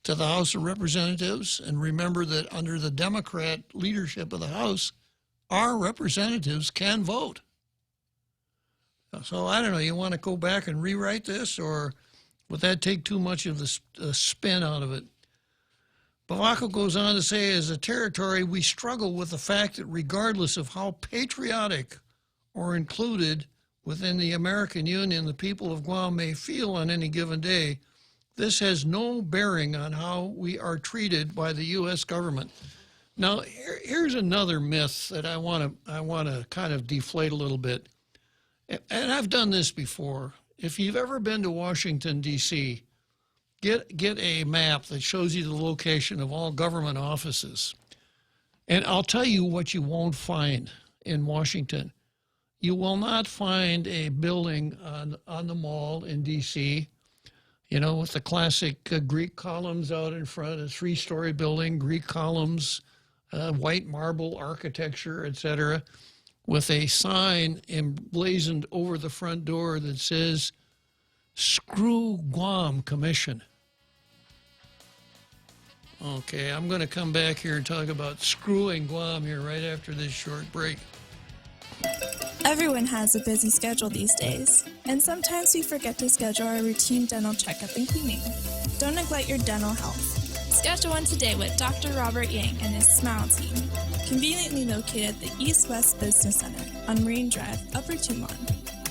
S15: to the House of Representatives. And remember that under the Democrat leadership of the House, our representatives can vote. So I don't know, you want to go back and rewrite this, or would that take too much of the spin out of it? Bavacqua goes on to say, as a territory, we struggle with the fact that regardless of how patriotic or included within the American Union the people of Guam may feel on any given day, this has no bearing on how we are treated by the U.S. government. Now, here's another myth that I want to kind of deflate a little bit. And I've done this before. If you've ever been to Washington, D.C., get a map that shows you the location of all government offices. And I'll tell you what you won't find in Washington. You will not find a building on the mall in D.C., with the classic Greek columns out in front, a 3-story building, Greek columns, white marble architecture, etc., with a sign emblazoned over the front door that says, "Screw Guam Commission." Okay, I'm going to come back here and talk about screwing Guam here right after this short break.
S20: Everyone has a busy schedule these days, and sometimes we forget to schedule our routine dental checkup and cleaning. Don't neglect your dental health. Schedule one today with Dr. Robert Yang and his Smile Team, conveniently located at the East West Business Center on Marine Drive, Upper Tumon.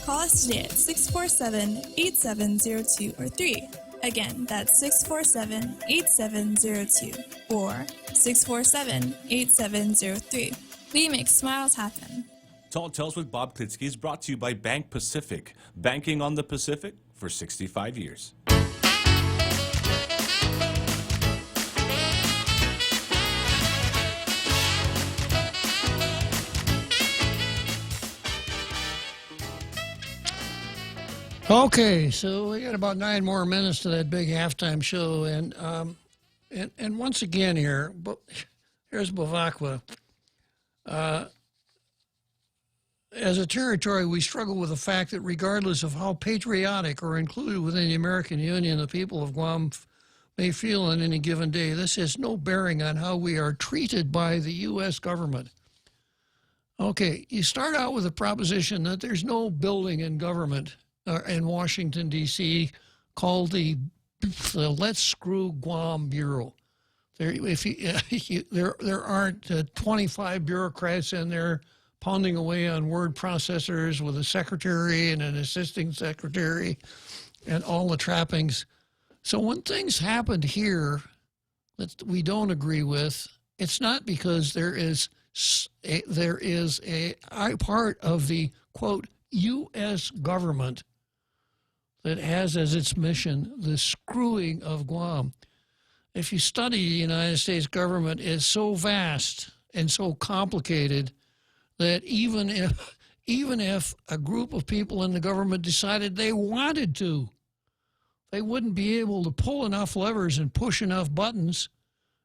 S20: Call us today at 647-8702 or 3. Again, that's 647-8702 or 647-8703. We make smiles happen.
S16: Tall Tales with Bob Klitzkie is brought to you by Bank Pacific. Banking on the Pacific for 65 years.
S15: Okay, so we got about 9 more minutes to that big halftime show, and once again here's Bavakwa. As a territory, we struggle with the fact that regardless of how patriotic or included within the American Union the people of Guam may feel on any given day, this has no bearing on how we are treated by the U.S. government. Okay, you start out with a proposition that there's no building in government in Washington, D.C. called the Let's Screw Guam Bureau. There aren't 25 bureaucrats in there pounding away on word processors with a secretary and an assisting secretary and all the trappings. So when things happened here that we don't agree with, it's not because there is a part of the, quote, U.S. government that has as its mission the screwing of Guam. If you study the United States government, it's so vast and so complicated that even if a group of people in the government decided they wanted to, they wouldn't be able to pull enough levers and push enough buttons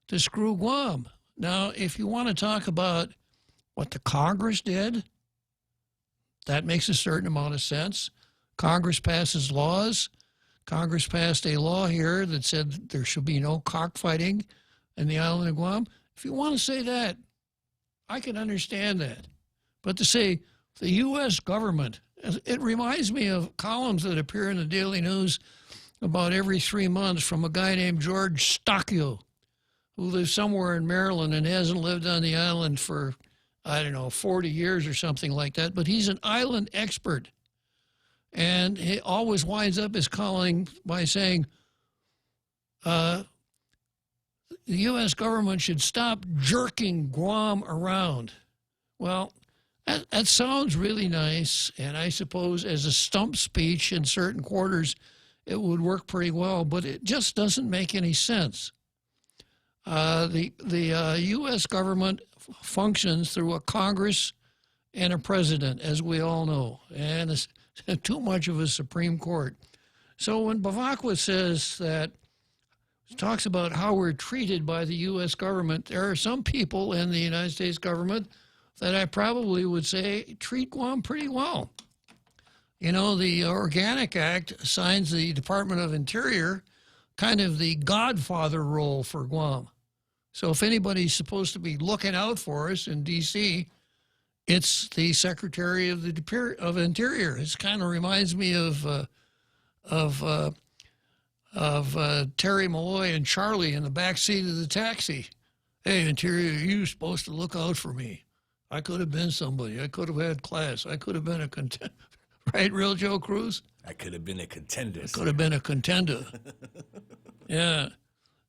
S15: to screw Guam. Now, if you want to talk about what the Congress did, that makes a certain amount of sense. Congress passes laws. Congress passed a law here that said there should be no cockfighting in the island of Guam. If you want to say that, I can understand that. But to say the U.S. government, it reminds me of columns that appear in the Daily News about every 3 months from a guy named George Stocchio, who lives somewhere in Maryland and hasn't lived on the island for, 40 years or something like that. But he's an island expert. And he always winds up his calling by saying the U.S. government should stop jerking Guam around. Well, that sounds really nice, and I suppose as a stump speech in certain quarters, it would work pretty well, but it just doesn't make any sense. The U.S. government functions through a Congress and a president, as we all know, and too much of a Supreme Court. So when Bavakwa says that, talks about how we're treated by the U.S. government, there are some people in the United States government that I probably would say treat Guam pretty well. You know, the Organic Act assigns the Department of Interior kind of the godfather role for Guam. So if anybody's supposed to be looking out for us in D.C., it's the Secretary of the Interior. It kind of reminds me of Terry Malloy and Charlie in the back seat of the taxi. Hey, Interior, you're supposed to look out for me. I could have been somebody. I could have had class. I could have been a contender. Right, real Joe Cruz?
S16: I could have been a contender.
S15: I could have been a contender. Yeah.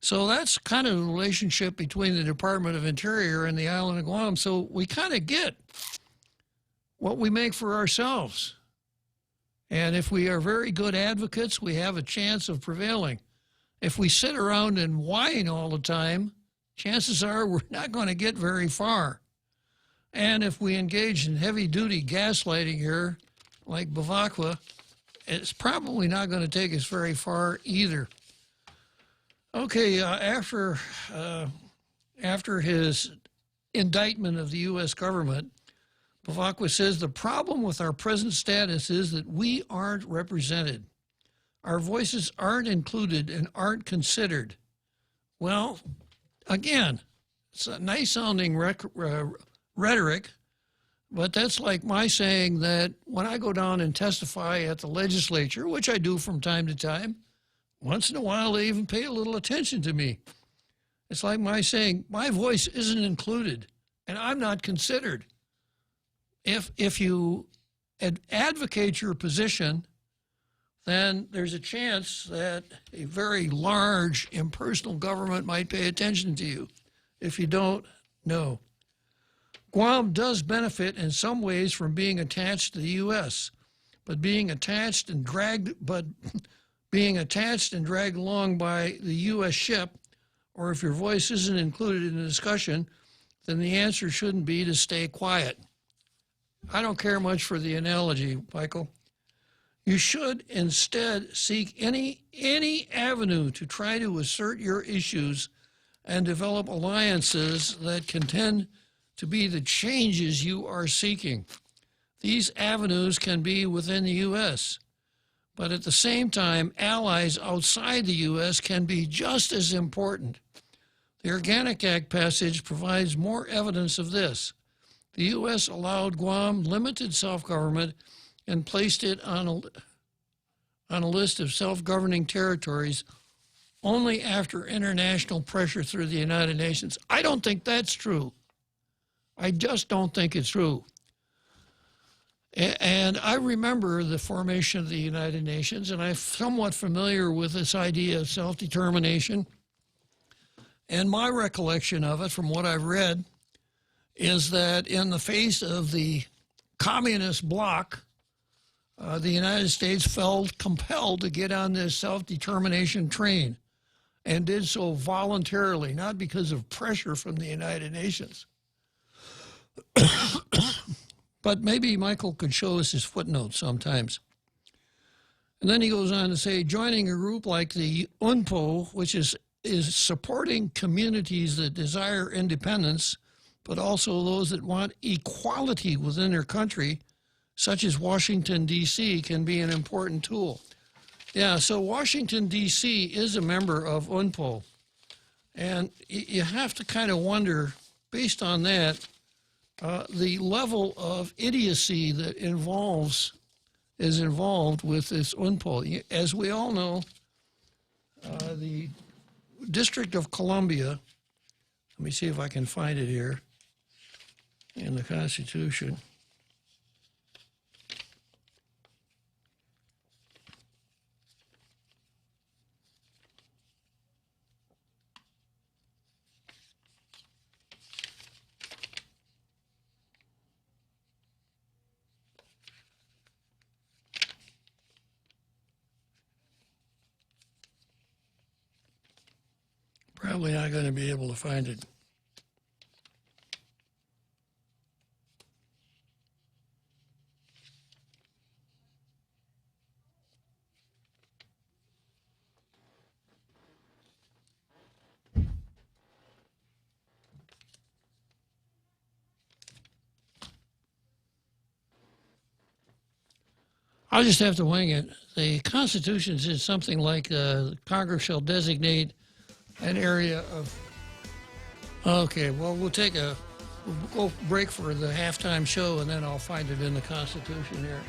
S15: So that's kind of the relationship between the Department of Interior and the island of Guam. So we kind of get what we make for ourselves. And if we are very good advocates, we have a chance of prevailing. If we sit around and whine all the time, chances are we're not going to get very far. And if we engage in heavy-duty gaslighting here, like Bavakwa, it's probably not going to take us very far either. Okay, after his indictment of the U.S. government, Bavakwa says the problem with our present status is that we aren't represented. Our voices aren't included and aren't considered. Well, again, it's a nice-sounding rhetoric, But that's like my saying that when I go down and testify at the legislature, which I do from time to time, once in a while they even pay a little attention to me. It's like my saying, my voice isn't included, and I'm not considered. If you advocate your position, then there's a chance that a very large impersonal government might pay attention to you. If you don't, no. Guam does benefit in some ways from being attached to the U.S., but being attached and dragged along by the U.S. ship, or if your voice isn't included in the discussion, then the answer shouldn't be to stay quiet. I don't care much for the analogy, Michael. You should instead seek any avenue to try to assert your issues and develop alliances that contend to be the changes you are seeking. These avenues can be within the U.S., but at the same time, allies outside the U.S. can be just as important. The Organic Act passage provides more evidence of this. The U.S. allowed Guam limited self-government and placed it on a list of self-governing territories only after international pressure through the United Nations. I don't think that's true. I just don't think it's true. And I remember the formation of the United Nations, and I'm somewhat familiar with this idea of self-determination. And my recollection of it, from what I've read, is that in the face of the communist bloc, the United States felt compelled to get on this self-determination train and did so voluntarily, not because of pressure from the United Nations. But maybe Michael could show us his footnotes sometimes. And then he goes on to say, joining a group like the UNPO, which is supporting communities that desire independence, but also those that want equality within their country, such as Washington, D.C., can be an important tool. Yeah, so Washington, D.C. is a member of UNPO. And you have to kind of wonder, based on that, the level of idiocy that is involved with this UNPO. As we all know, the District of Columbia, let me see if I can find it here in the Constitution. Probably not going to be able to find it. I'll just have to wing it. The Constitution says something like Congress shall designate an area of... Okay, well, we'll go break for the halftime show, and then I'll find it in the Constitution here.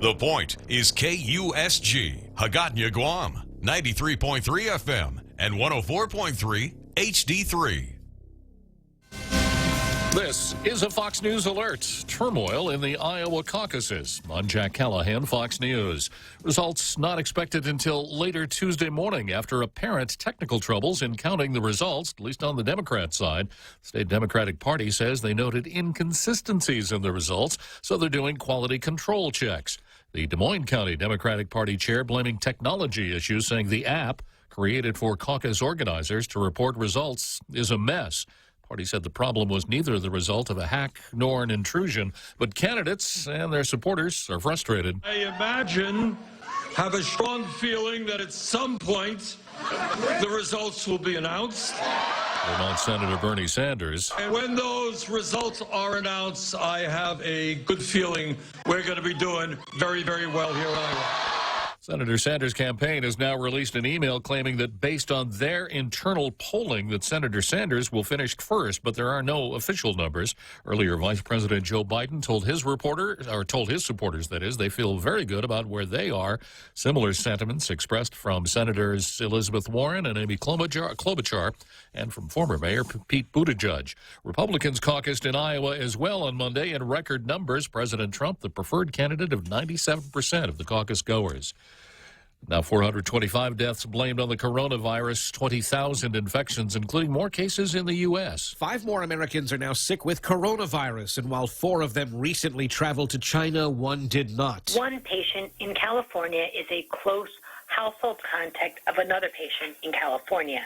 S21: The Point is KUSG, Hagåtña, Guam, 93.3 FM and 104.3 HD3.
S2: This is a Fox News alert. Turmoil in the Iowa caucuses. I'm Jack Callahan, Fox News. Results not expected until later Tuesday morning after apparent technical troubles in counting the results, at least on the Democrat side. The state Democratic Party says they noted inconsistencies in the results, so they're doing quality control checks. The Des Moines County Democratic Party chair blaming technology issues, saying the app created for caucus organizers to report results is a mess. Party said the problem was neither the result of a hack nor an intrusion, but candidates and their supporters are frustrated.
S1: I have a strong feeling that at some point the results will be announced.
S2: Vermont Senator Bernie Sanders.
S1: And when those results are announced, I have a good feeling we're going to be doing very, very well here in Iowa.
S2: Senator Sanders' campaign has now released an email claiming that based on their internal polling that Senator Sanders will finish first, but there are no official numbers. Earlier, Vice President Joe Biden told his supporters, that is, they feel very good about where they are. Similar sentiments expressed from Senators Elizabeth Warren and Amy Klobuchar and from former Mayor Pete Buttigieg. Republicans caucused in Iowa as well on Monday in record numbers. President Trump, the preferred candidate of 97% of the caucus goers. Now 425 deaths blamed on the coronavirus, 20,000 infections, including more cases in the U.S.
S22: 5 more Americans are now sick with coronavirus, and while 4 of them recently traveled to China, 1 did not.
S23: One patient in California is a close household contact of another patient in California.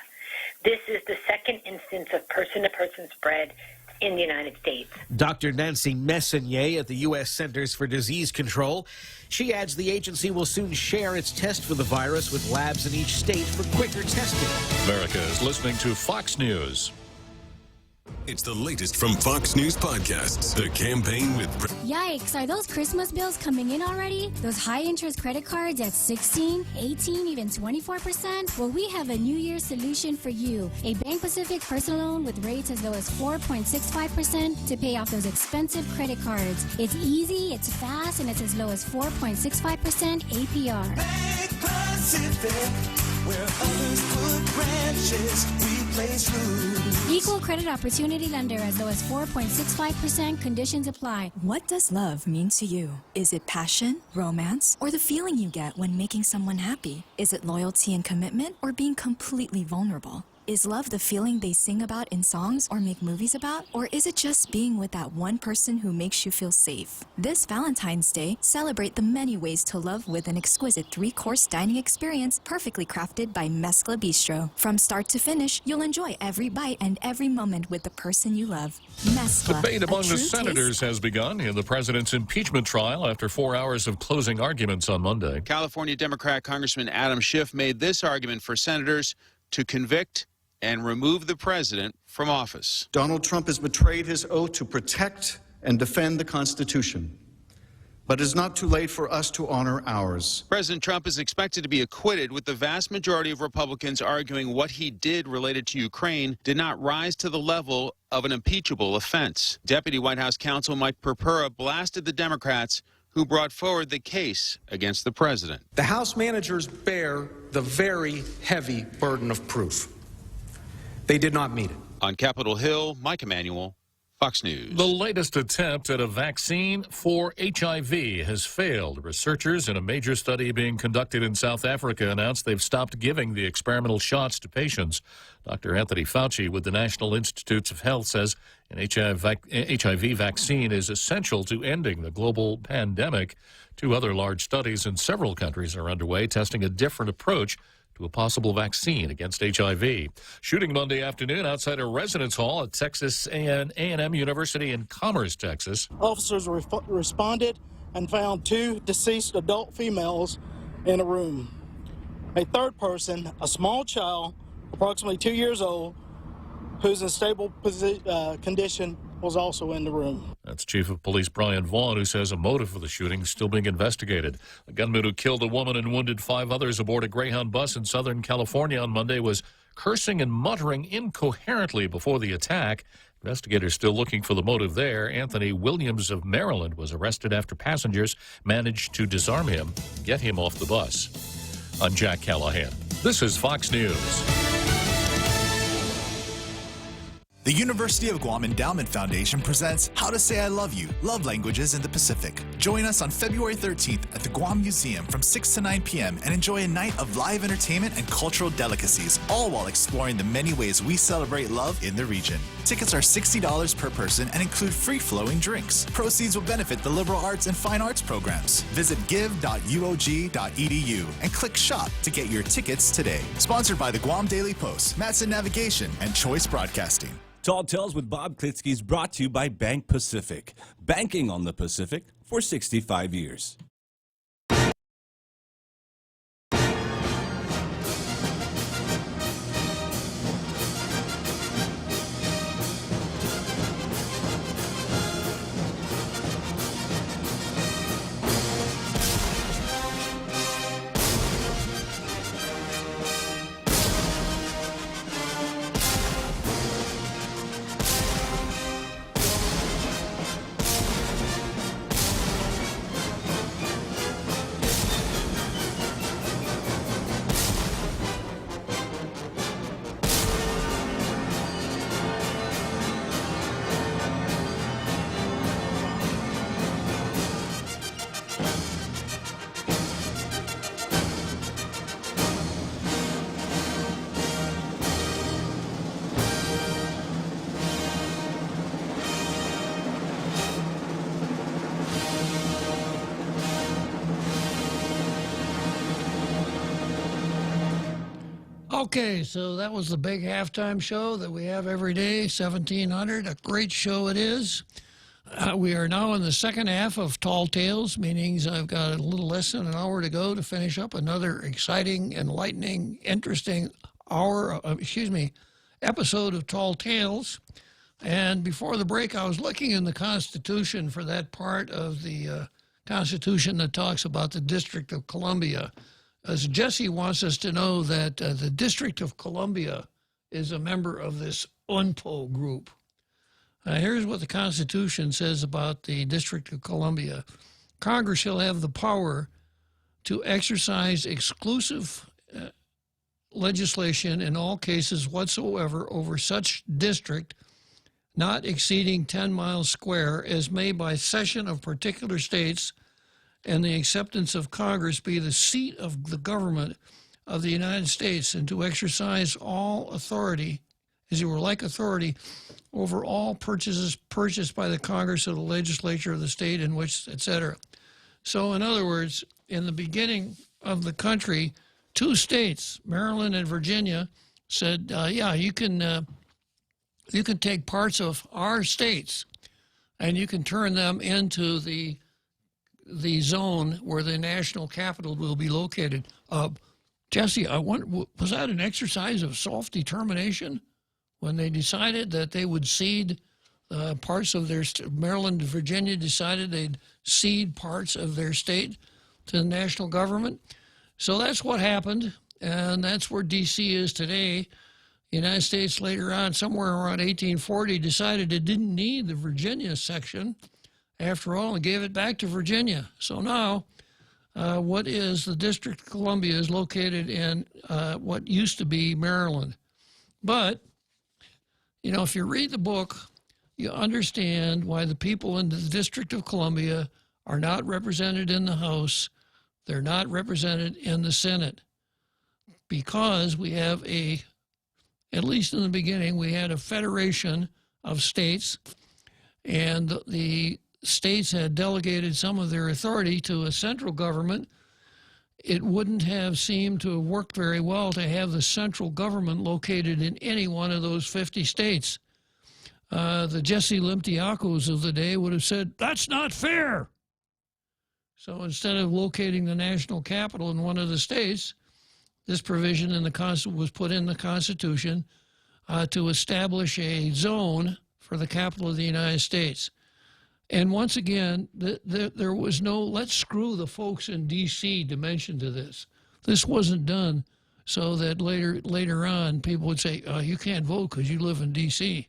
S23: This is the second instance of person-to-person spread in the United States.
S22: Dr. Nancy Messonnier at the U.S. Centers for Disease Control. She adds the agency will soon share its test for the virus with labs in each state for quicker testing.
S2: America is listening to Fox News.
S21: It's the latest from Fox News Podcasts. The campaign with...
S6: Yikes, are those Christmas bills coming in already? Those high-interest credit cards at 16, 18, even 24%? Well, we have a New Year's solution for you. A Bank Pacific personal loan with rates as low as 4.65% to pay off those expensive credit cards. It's easy, it's fast, and it's as low as 4.65% APR.
S7: Bank Pacific, where others put branches, we place roots.
S6: Equal credit opportunity lender as low as 4.65%. Conditions apply.
S5: What does love mean to you? Is it passion, romance, or the feeling you get when making someone happy? Is it loyalty and commitment, or being completely vulnerable? Is love the feeling they sing about in songs or make movies about? Or is it just being with that one person who makes you feel safe? This Valentine's Day, celebrate the many ways to love with an exquisite 3-course dining experience perfectly crafted by Mescla Bistro. From start to finish, you'll enjoy every bite and every moment with the person you love. Mescla.
S2: Debate among the senators has begun in the president's impeachment trial after 4 hours of closing arguments on Monday.
S24: California Democrat Congressman Adam Schiff made this argument for senators to convict and remove the president from office.
S25: Donald Trump has betrayed his oath to protect and defend the Constitution. But it's not too late for us to honor ours.
S24: President Trump is expected to be acquitted, with the vast majority of Republicans arguing what he did related to Ukraine did not rise to the level of an impeachable offense. Deputy White House counsel Mike Purpura blasted the Democrats who brought forward the case against the president.
S26: The House managers bear the very heavy burden of proof. They did not meet it.
S24: On Capitol Hill, Mike Emanuel, Fox News.
S2: The latest attempt at a vaccine for HIV has failed. Researchers in a major study being conducted in South Africa announced they've stopped giving the experimental shots to patients. Dr. Anthony Fauci with the National Institutes of Health says an HIV vaccine is essential to ending the global pandemic. 2 other large studies in several countries are underway testing a different approach to a possible vaccine against HIV. Shooting Monday afternoon outside a residence hall at Texas A&M University in Commerce, Texas.
S27: Officers responded and found 2 deceased adult females in a room. A third person, a small child, approximately 2 years old, who's in stable condition, was also in the room.
S2: That's Chief of Police Brian Vaughn, who says a motive for the shooting is still being investigated. A gunman who killed a woman and wounded 5 others aboard a Greyhound bus in Southern California on Monday was cursing and muttering incoherently before the attack. Investigators still looking for the motive there. Anthony Williams of Maryland was arrested after passengers managed to disarm him, get him off the bus. I'm Jack Callahan. This is Fox News.
S18: The University of Guam Endowment Foundation presents How to Say I Love You, Love Languages in the Pacific. Join us on February 13th at the Guam Museum from 6 to 9 p.m. and enjoy a night of live entertainment and cultural delicacies, all while exploring the many ways we celebrate love in the region. Tickets are $60 per person and include free-flowing drinks. Proceeds will benefit the liberal arts and fine arts programs. Visit give.uog.edu and click Shop to get your tickets today. Sponsored by the Guam Daily Post, Matson Navigation, and Choice Broadcasting.
S16: Tall Tales with Bob Klitzkie is brought to you by Bank Pacific. Banking on the Pacific for 65 years.
S15: Okay, so that was the big halftime show that we have every day, 1700. A great show it is. We are now in the second half of Tall Tales, meaning I've got a little less than an hour to go to finish up another exciting, enlightening, interesting episode of Tall Tales. And before the break, I was looking in the Constitution for that part of the Constitution that talks about the District of Columbia. As Jesse wants us to know that the District of Columbia is a member of this UNPO group. Here's what the Constitution says about the District of Columbia. Congress shall have the power to exercise exclusive legislation in all cases whatsoever over such district not exceeding 10 miles square as may by cession of particular states and the acceptance of Congress be the seat of the government of the United States, and to exercise all authority, as you were like authority, over all purchases purchased by the Congress or the legislature of the state in which, etc. So in other words, in the beginning of the country, two states, Maryland and Virginia, said, yeah, you can take parts of our states and you can turn them into the zone where the national capital will be located. Jesse, I wonder, was that an exercise of self-determination when they decided that they would cede parts of their Maryland and Virginia decided they'd cede parts of their state to the national government? So that's what happened, and that's where D.C. is today. The United States later on, somewhere around 1840, decided it didn't need the Virginia section after all, and gave it back to Virginia. So now, what is the District of Columbia is located in what used to be Maryland. But, you know, if you read the book, you understand why the people in the District of Columbia are not represented in the House. They're not represented in the Senate. Because we have at least in the beginning, we had a federation of states, and the states had delegated some of their authority to a central government. It wouldn't have seemed to have worked very well to have the central government located in any one of those 50 states. The Jesse Limtiakos of the day would have said, that's not fair. So instead of locating the national capital in one of the states, this provision in the was put in the Constitution to establish a zone for the capital of the United States. And once again, there was no let's screw the folks in D.C. dimension to this. This wasn't done so that later on people would say, you can't vote because you live in D.C.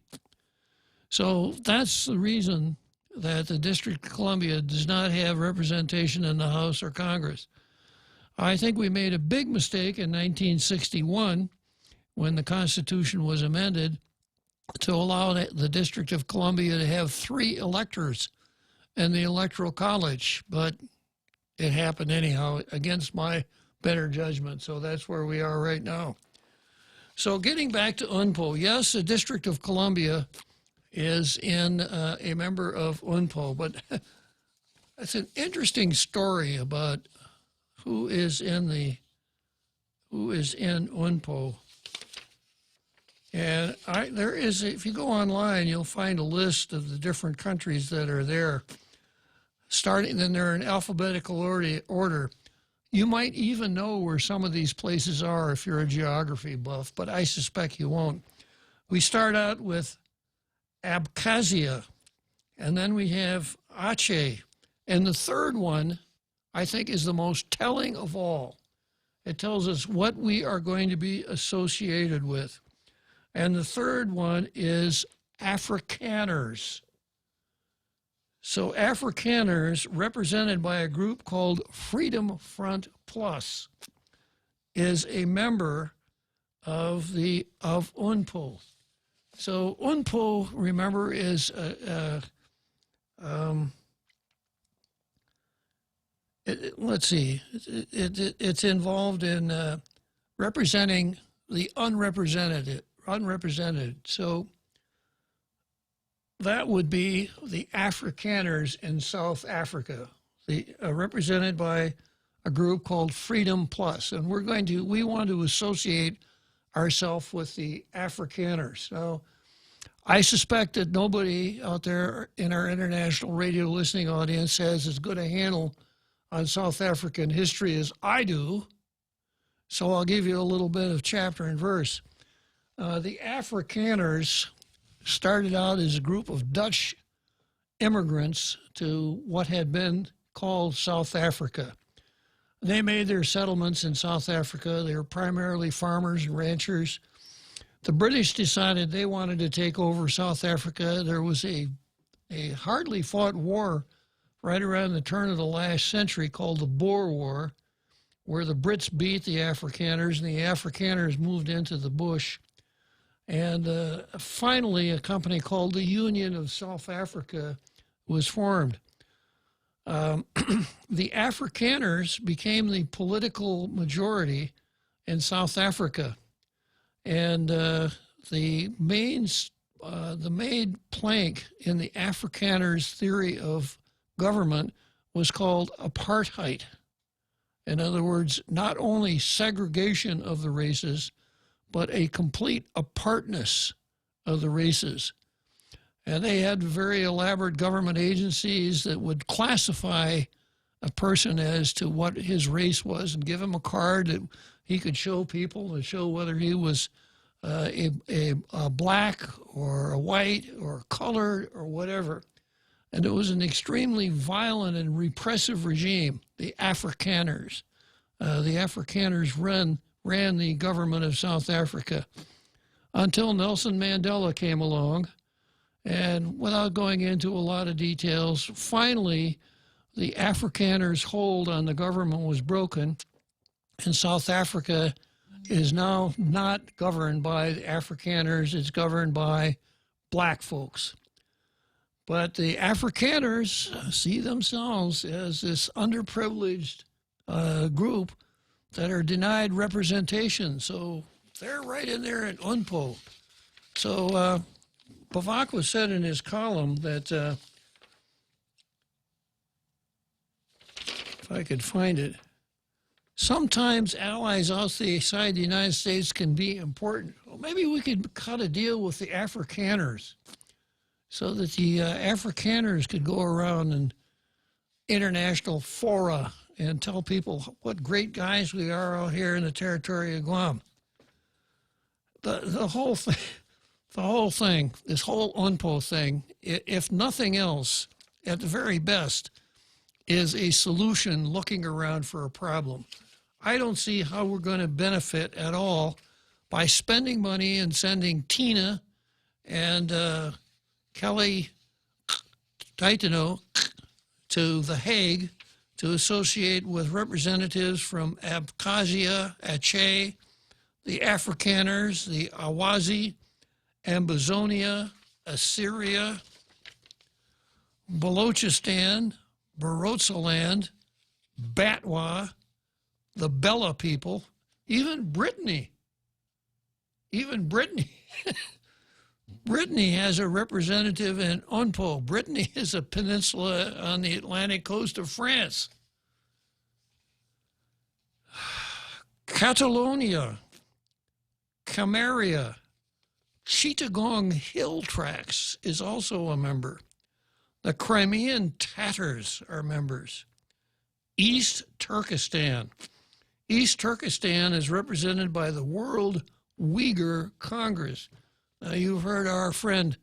S15: So that's the reason that the District of Columbia does not have representation in the House or Congress. I think we made a big mistake in 1961 when the Constitution was amended to allow the District of Columbia to have 3 electors in the Electoral College, but it happened anyhow against my better judgment. So that's where we are right now. So getting back to UNPO, yes, the District of Columbia is in a member of UNPO, but it's an interesting story about who is in UNPO. And there is, if you go online, you'll find a list of the different countries that are there. Starting, then they're in alphabetical order. You might even know where some of these places are if you're a geography buff, but I suspect you won't. We start out with Abkhazia, and then we have Aceh. And the third one, I think, is the most telling of all. It tells us what we are going to be associated with. And the third one is Afrikaners. So Afrikaners, represented by a group called Freedom Front Plus, is a member of UNPO. So UNPO, remember, is let's see, it's involved in representing the unrepresented. So that would be the Afrikaners in South Africa, represented by a group called Freedom Plus, and we want to associate ourselves with the Afrikaners. So I suspect that nobody out there in our international radio listening audience has as good a handle on South African history as I do, so I'll give you a little bit of chapter and verse. The Afrikaners started out as a group of Dutch immigrants to what had been called South Africa. They made their settlements in South Africa. They were primarily farmers and ranchers. The British decided they wanted to take over South Africa. There was a hardly fought war right around the turn of the last century called the Boer War, where the Brits beat the Afrikaners and the Afrikaners moved into the bush. And finally, a company called the Union of South Africa was formed. The Afrikaners became the political majority in South Africa. And the main plank in the Afrikaners' theory of government was called apartheid. In other words, not only segregation of the races, but a complete apartness of the races. And they had very elaborate government agencies that would classify a person as to what his race was and give him a card that he could show people to show whether he was a black or a white or colored or whatever. And it was an extremely violent and repressive regime, the Afrikaners. The Afrikaners ran the government of South Africa until Nelson Mandela came along. And without going into a lot of details, finally, the Afrikaners' hold on the government was broken, and South Africa is now not governed by the Afrikaners, it's governed by black folks. But the Afrikaners see themselves as this underprivileged group that are denied representation. So they're right in there in UNPO. So Bavakwa said in his column that, if I could find it, sometimes allies outside the United States can be important. Well, maybe we could cut a deal with the Afrikaners so that the Afrikaners could go around in international fora and tell people what great guys we are out here in the territory of Guam. The whole thing, this whole UNPO thing, if nothing else, at the very best, is a solution looking around for a problem. I don't see how we're going to benefit at all by spending money and sending Tina and Kelly Taitano to The Hague to associate with representatives from Abkhazia, Aceh, the Afrikaners, the Awazi, Ambazonia, Assyria, Balochistan, Barotsaland, Batwa, the Bella people, even Brittany. Even Brittany. Brittany has a representative in Unpo. Brittany is a peninsula on the Atlantic coast of France. Catalonia, Camaria, Chittagong Hill Tracts is also a member. The Crimean Tatars are members. East Turkestan. East Turkestan is represented by the World Uyghur Congress. Now, you've heard our friend,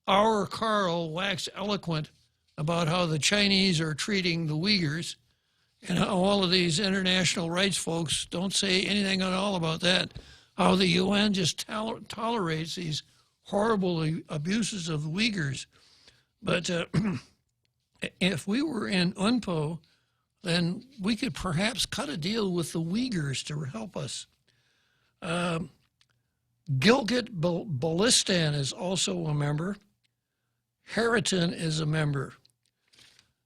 S15: our Carl, wax eloquent about how the Chinese are treating the Uyghurs, and how all of these international rights folks don't say anything at all about that, how the UN just tolerates these horrible abuses of the Uyghurs. But if we were in UNPO, then we could perhaps cut a deal with the Uyghurs to help us. Gilgit-Baltistan is also a member. Haritan is a member.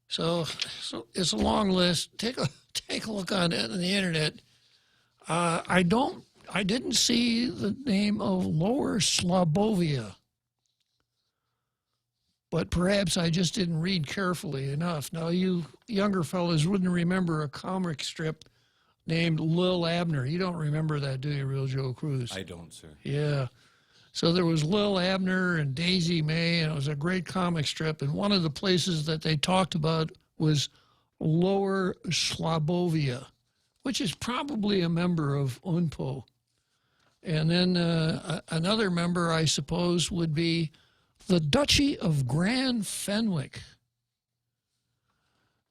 S15: So it's a long list. Take a look on it on the internet. I didn't see the name of Lower Slobovia, but perhaps I just didn't read carefully enough. Now, you younger fellows wouldn't remember a comic strip named Lil Abner. You don't remember that, do you, Real Joe Cruz?
S16: I don't, sir.
S15: Yeah. So there was Lil Abner and Daisy May, and it was a great comic strip. And one of the places that they talked about was Lower Slobovia, which is probably a member of UNPO. And then another member, I suppose, would be the Duchy of Grand Fenwick.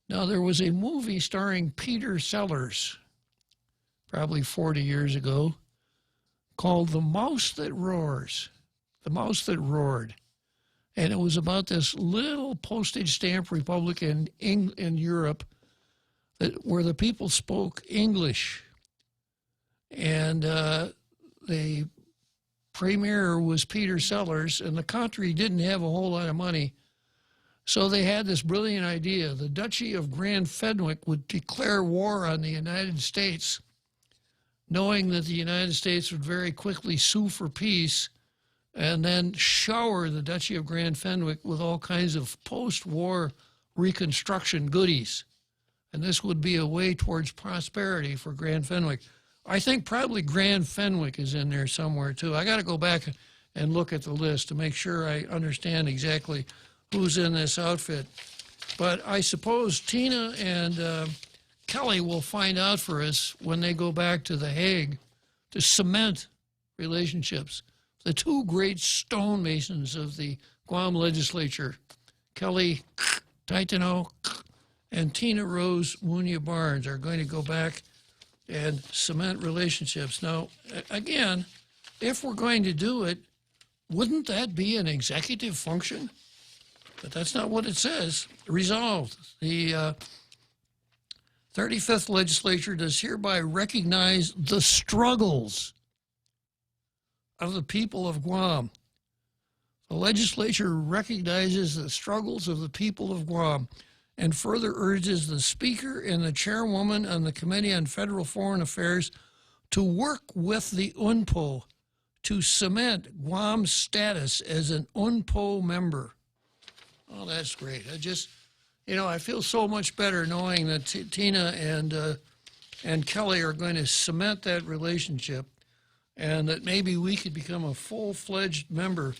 S15: Now, there was a movie starring Peter Sellers, probably 40 years ago, called The Mouse That Roars. The Mouse That Roared. And it was about this little postage stamp republic in Europe where the people spoke English. And the premier was Peter Sellers, and the country didn't have a whole lot of money. So they had this brilliant idea. The Duchy of Grand Fenwick would declare war on the United States, knowing that the United States would very quickly sue for peace, and then shower the Duchy of Grand Fenwick with all kinds of post-war reconstruction goodies. And this would be a way towards prosperity for Grand Fenwick. I think probably Grand Fenwick is in there somewhere, too. I got to go back and look at the list to make sure I understand exactly who's in this outfit. But I suppose Tina and Kelly will find out for us when they go back to The Hague to cement relationships. The two great stonemasons of the Guam legislature, Kelly Titano and Tina Rose Munya Barnes, are going to go back and cement relationships. Now, again, if we're going to do it, wouldn't that be an executive function? But that's not what it says. Resolved. The 35th legislature does hereby recognize the struggles of the people of Guam. The legislature recognizes the struggles of the people of Guam and further urges the Speaker and the Chairwoman on the Committee on Federal Foreign Affairs to work with the UNPO to cement Guam's status as an UNPO member. Oh, that's great. I feel so much better knowing that Tina and Kelly are going to cement that relationship, and that maybe we could become a full-fledged member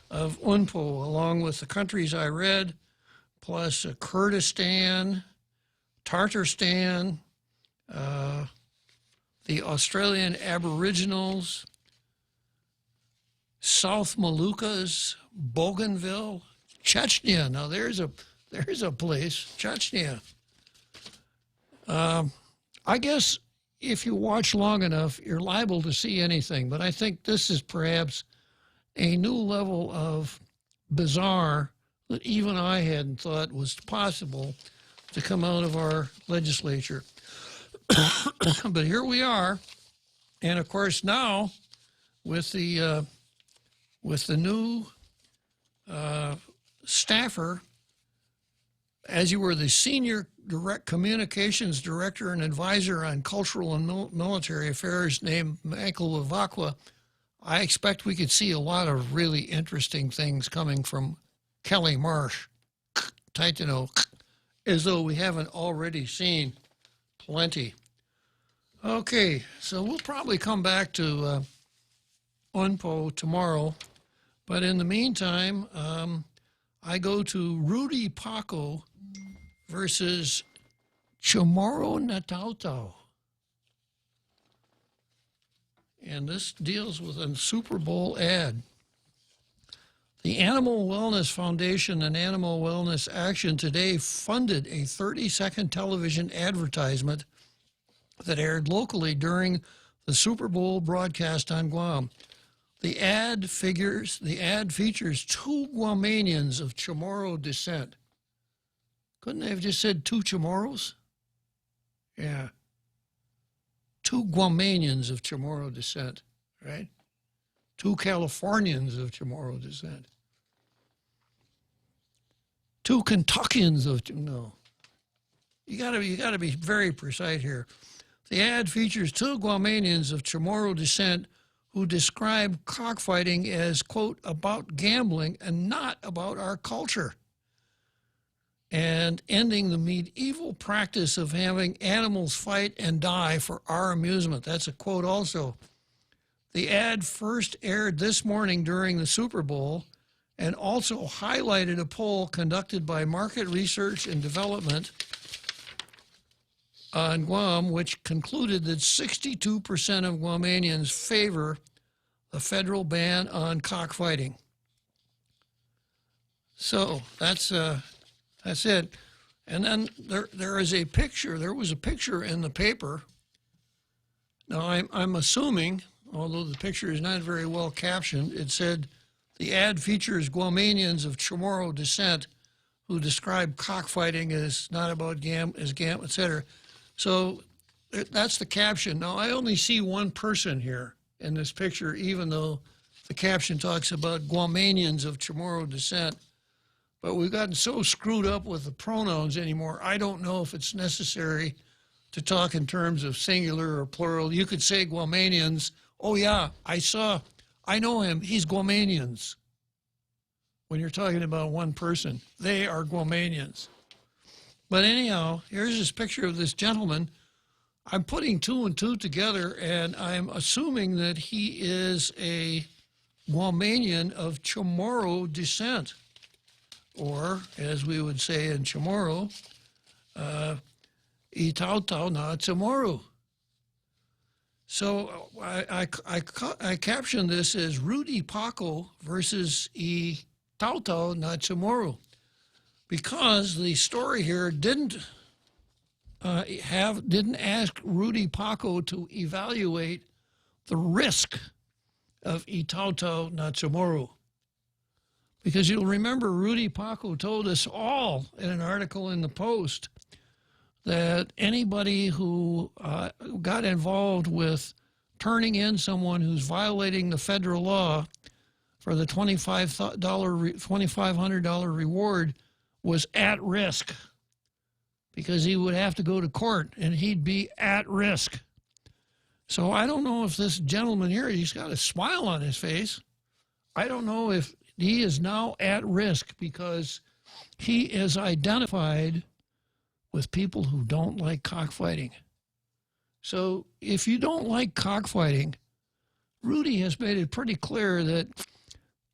S15: of UNPO, along with the countries I read, plus Kurdistan, Tartarstan, the Australian Aboriginals, South Moluccas, Bougainville, Chechnya. Now there's a place, Chechnya. I guess if you watch long enough, you're liable to see anything, but I think this is perhaps a new level of bizarre that even I hadn't thought was possible to come out of our legislature. But here we are, and of course now, with the with the new staffer, as you were the senior direct communications director and advisor on cultural and military affairs named Michael Ivakwa, I expect we could see a lot of really interesting things coming from Kelly Marsh, Titano, as though we haven't already seen plenty. Okay, so we'll probably come back to UNPO tomorrow, but in the meantime, I go to Rudy Paco versus Chamorro Natautau. And this deals with a Super Bowl ad. The Animal Wellness Foundation and Animal Wellness Action today funded a 30-second television advertisement that aired locally during the Super Bowl broadcast on Guam. The ad features two Guamanians of Chamorro descent. Couldn't they have just said two Chamorros? Yeah. Two Guamanians of Chamorro descent, right? Two Californians of Chamorro descent. Two Kentuckians of, no. You gotta be very precise here. The ad features two Guamanians of Chamorro descent who describe cockfighting as, quote, about gambling and not about our culture, and ending the medieval practice of having animals fight and die for our amusement. That's a quote also. The ad first aired this morning during the Super Bowl and also highlighted a poll conducted by Market Research and Development on Guam, which concluded that 62% of Guamanians favor the federal ban on cockfighting. So that's it. And then there is a picture. There was a picture in the paper. Now I'm assuming, although the picture is not very well captioned, it said the ad features Guamanians of Chamorro descent who describe cockfighting as not about etc. So that's the caption. Now, I only see one person here in this picture, even though the caption talks about Guamanians of Chamorro descent. But we've gotten so screwed up with the pronouns anymore, I don't know if it's necessary to talk in terms of singular or plural. You could say Guamanians. Oh, yeah, I know him. He's Guamanians. When you're talking about one person, they are Guamanians. But anyhow, here's this picture of this gentleman. I'm putting two and two together, and I'm assuming that he is a Guamanian of Chamorro descent, or, as we would say in Chamorro, Itautau na Chamorro. So I captioned this as Rudy Paco versus Itautau na Chamorro, because the story here didn't ask Rudy Paco to evaluate the risk of Itautau na Chamorro. Because you'll remember Rudy Paco told us all in an article in the Post that anybody who got involved with turning in someone who's violating the federal law for the $2,500 reward was at risk, because he would have to go to court and he'd be at risk. So I don't know if this gentleman here, he's got a smile on his face. I don't know if he is now at risk because he is identified with people who don't like cockfighting. So if you don't like cockfighting, Rudy has made it pretty clear that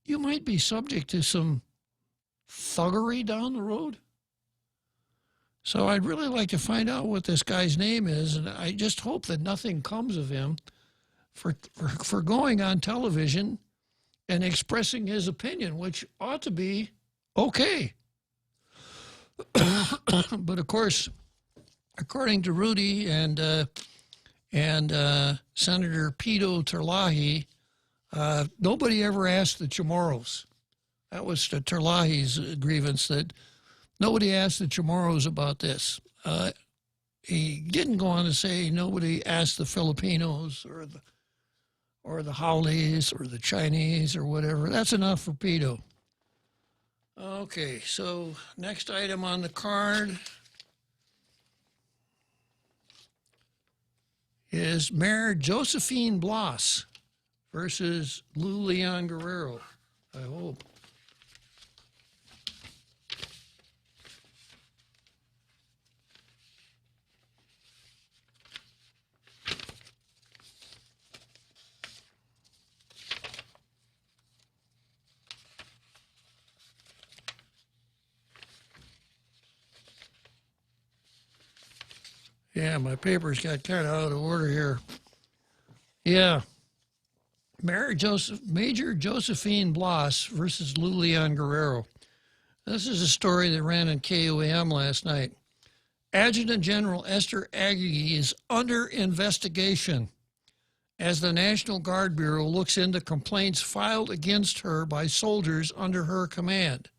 S15: you might be subject to some thuggery down the road. So I'd really like to find out what this guy's name is, and I just hope that nothing comes of him for going on television and expressing his opinion, which ought to be okay. But of course, according to Rudy and Senator Pito Terlahi, nobody ever asked the Chamorros. That was the Terlahi's grievance, that nobody asked the Chamorros about this. He didn't go on to say nobody asked the Filipinos or the Howleys or the Chinese or whatever. That's enough for pedo. Okay, so next item on the card is Mayor Josephine Bloss versus Lou Leon Guerrero, I hope. Yeah, my papers got kind of out of order here. Yeah. Major Josephine Bloss versus Lou Leon Guerrero. This is a story that ran in KUAM last night. Adjutant General Esther Aggie is under investigation as the National Guard Bureau looks into complaints filed against her by soldiers under her command.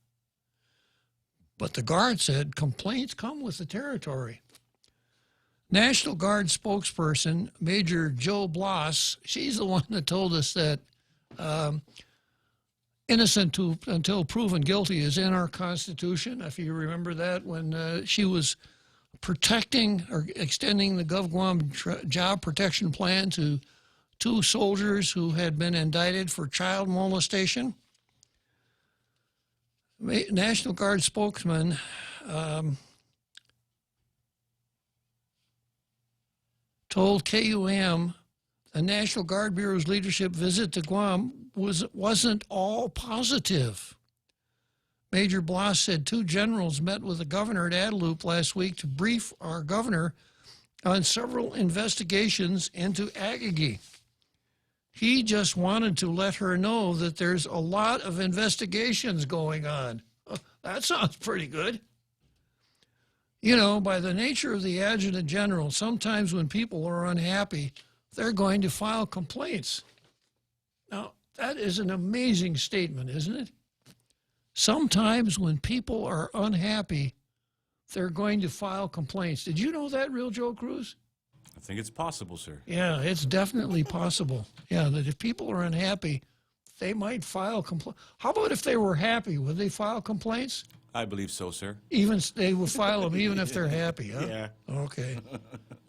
S15: But the Guard said complaints come with the territory. National Guard spokesperson, Major Joe Bloss, she's the one that told us that innocent until proven guilty is in our Constitution. If you remember that, when she was protecting or extending the GovGuam job protection plan to 2 soldiers who had been indicted for child molestation. National Guard spokesman told KUAM the National Guard Bureau's leadership visit to Guam wasn't all positive. Major Bloss said 2 generals met with the governor at Adelup last week to brief our governor on several investigations into Aggie. He just wanted to let her know that there's a lot of investigations going on. That sounds pretty good. You know, by the nature of the Adjutant General, sometimes when people are unhappy, they're going to file complaints. Now, that is an amazing statement, isn't it? Sometimes when people are unhappy, they're going to file complaints. Did you know that, Real Joe Cruz?
S16: I think it's possible, sir.
S15: Yeah, it's definitely possible. Yeah, that if people are unhappy, they might file complaints. How about if they were happy? Would they file complaints?
S16: I believe so, sir.
S15: Even they will file them even if they're happy, huh?
S16: Yeah.
S15: Okay.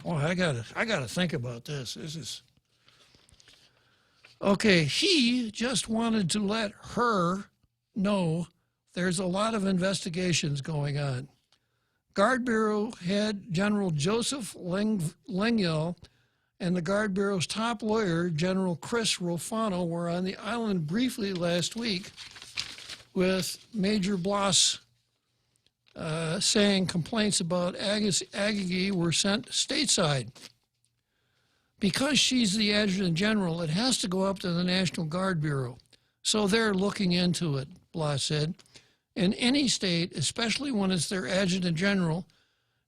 S15: Well, I gotta think about this. This is okay. He just wanted to let her know there's a lot of investigations going on. Guard Bureau head General Joseph Lengyel and the Guard Bureau's top lawyer, General Chris Rofano, were on the island briefly last week with Major Bloss saying complaints about Aggie were sent stateside. Because she's the Adjutant General, it has to go up to the National Guard Bureau. So they're looking into it, Bloss said. In any state, especially when it's their Adjutant General,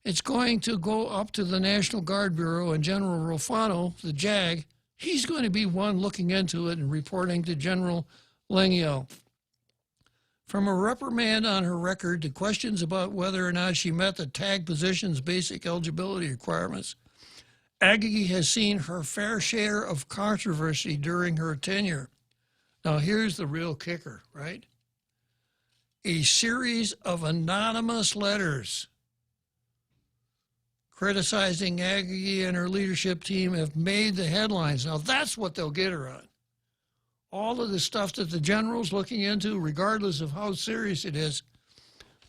S15: it's going to go up to the National Guard Bureau, and General Rofano, the JAG, he's going to be one looking into it and reporting to General Lengyel. From a reprimand on her record to questions about whether or not she met the tag position's basic eligibility requirements, Aggie has seen her fair share of controversy during her tenure. Now, here's the real kicker, right? A series of anonymous letters criticizing Aggie and her leadership team have made the headlines. Now, that's what they'll get her on. All of the stuff that the general's looking into, regardless of how serious it is,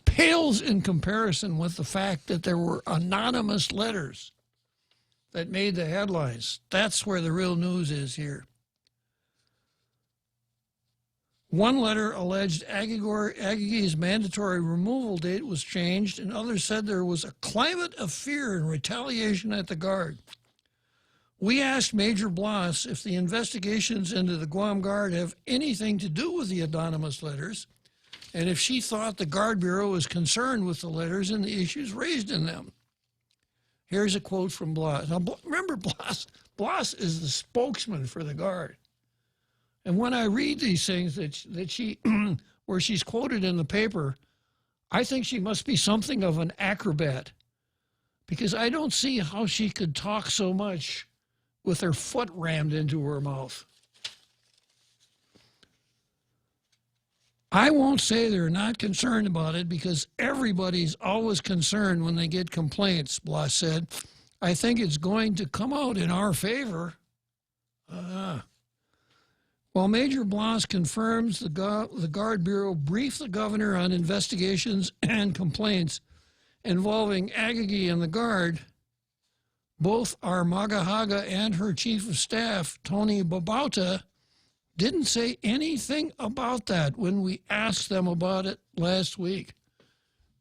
S15: pales in comparison with the fact that there were anonymous letters that made the headlines. That's where the real news is here. One letter alleged Aggie's mandatory removal date was changed, and others said there was a climate of fear and retaliation at the Guard. We asked Major Bloss if the investigations into the Guam Guard have anything to do with the anonymous letters, and if she thought the Guard Bureau was concerned with the letters and the issues raised in them. Here's a quote from Bloss. Now, remember, Bloss is the spokesman for the Guard. And when I read these things that she, where she's quoted in the paper, I think she must be something of an acrobat, because I don't see how she could talk so much with her foot rammed into her mouth. I won't say they're not concerned about it because everybody's always concerned when they get complaints, Blas said. I think it's going to come out in our favor. While Major Blas confirms the Guard Bureau briefed the governor on investigations and complaints involving Agagi and the Guard, both Armagahaga and her chief of staff, Tony Babauta, didn't say anything about that when we asked them about it last week.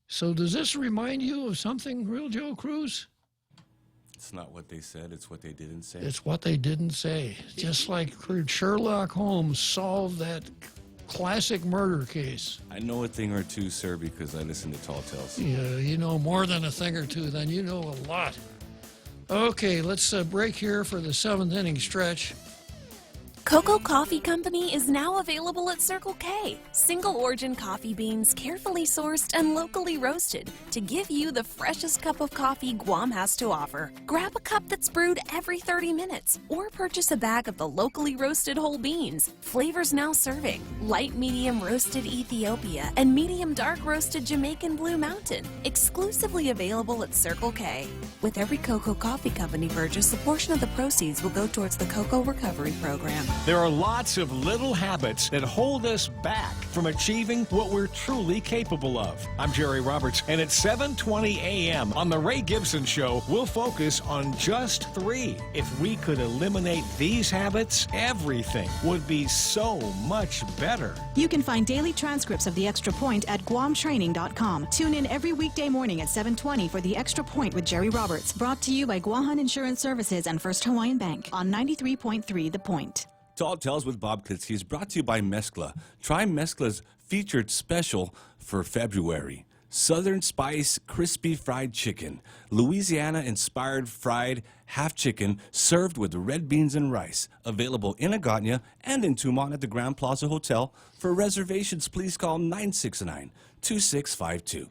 S15: So does this remind you of something, Real Joe Cruz?
S16: It's not what they said, it's what they didn't say.
S15: It's what they didn't say. Just like Sherlock Holmes solved that classic murder case.
S16: I know a thing or two, sir, because I listen to Tall Tales.
S15: Yeah, you know more than a thing or two, then you know a lot. Okay, let's break here for the seventh inning stretch.
S3: Cocoa Coffee Company is now available at Circle K. Single origin coffee beans carefully sourced and locally roasted to give you the freshest cup of coffee Guam has to offer. Grab a cup that's brewed every 30 minutes or purchase a bag of the locally roasted whole beans. Flavors now serving: light medium roasted Ethiopia and medium dark roasted Jamaican Blue Mountain. Exclusively available at Circle K. With every Cocoa Coffee Company purchase, a portion of the proceeds will go towards the Cocoa Recovery Program.
S17: There are lots of little habits that hold us back from achieving what we're truly capable of. I'm Jerry Roberts, and at 7:20 a.m. on The Ray Gibson Show, we'll focus on just 3. If we could eliminate these habits, everything would be so much better.
S4: You can find daily transcripts of The Extra Point at GuamTraining.com. Tune in every weekday morning at 7:20 for The Extra Point with Jerry Roberts, brought to you by Guahan Insurance Services and First Hawaiian Bank on 93.3 The Point.
S16: Tall Tales with Bob Klitzkie is brought to you by Mezcla. Try Mezcla's featured special for February. Southern Spice Crispy Fried Chicken. Louisiana-inspired fried half chicken served with red beans and rice. Available in Agotnia and in Tumon at the Grand Plaza Hotel. For reservations, please call 969-2652.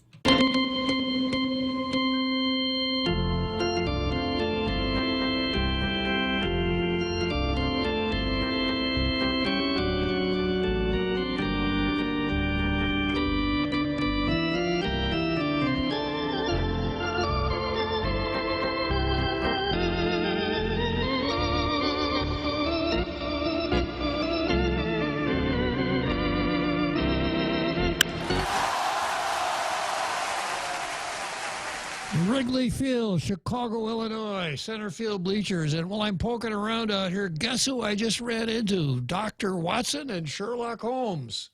S15: Wrigley Field, Chicago, Illinois, center field bleachers. And while I'm poking around out here, guess who I just ran into? Dr. Watson and Sherlock Holmes.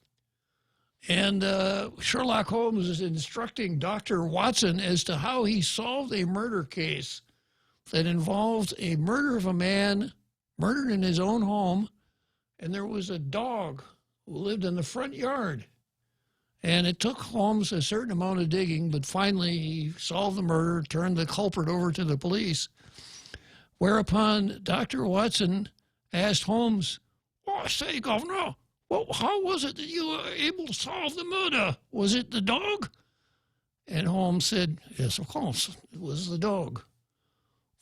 S15: And Sherlock Holmes is instructing Dr. Watson as to how he solved a murder case that involved a murder of a man murdered in his own home, and there was a dog who lived in the front yard. And it took Holmes a certain amount of digging, but finally he solved the murder, turned the culprit over to the police. Whereupon Dr. Watson asked Holmes, "Oh, say, Governor, well, how was it that you were able to solve the murder? Was it the dog?" And Holmes said, "Yes, of course, it was the dog."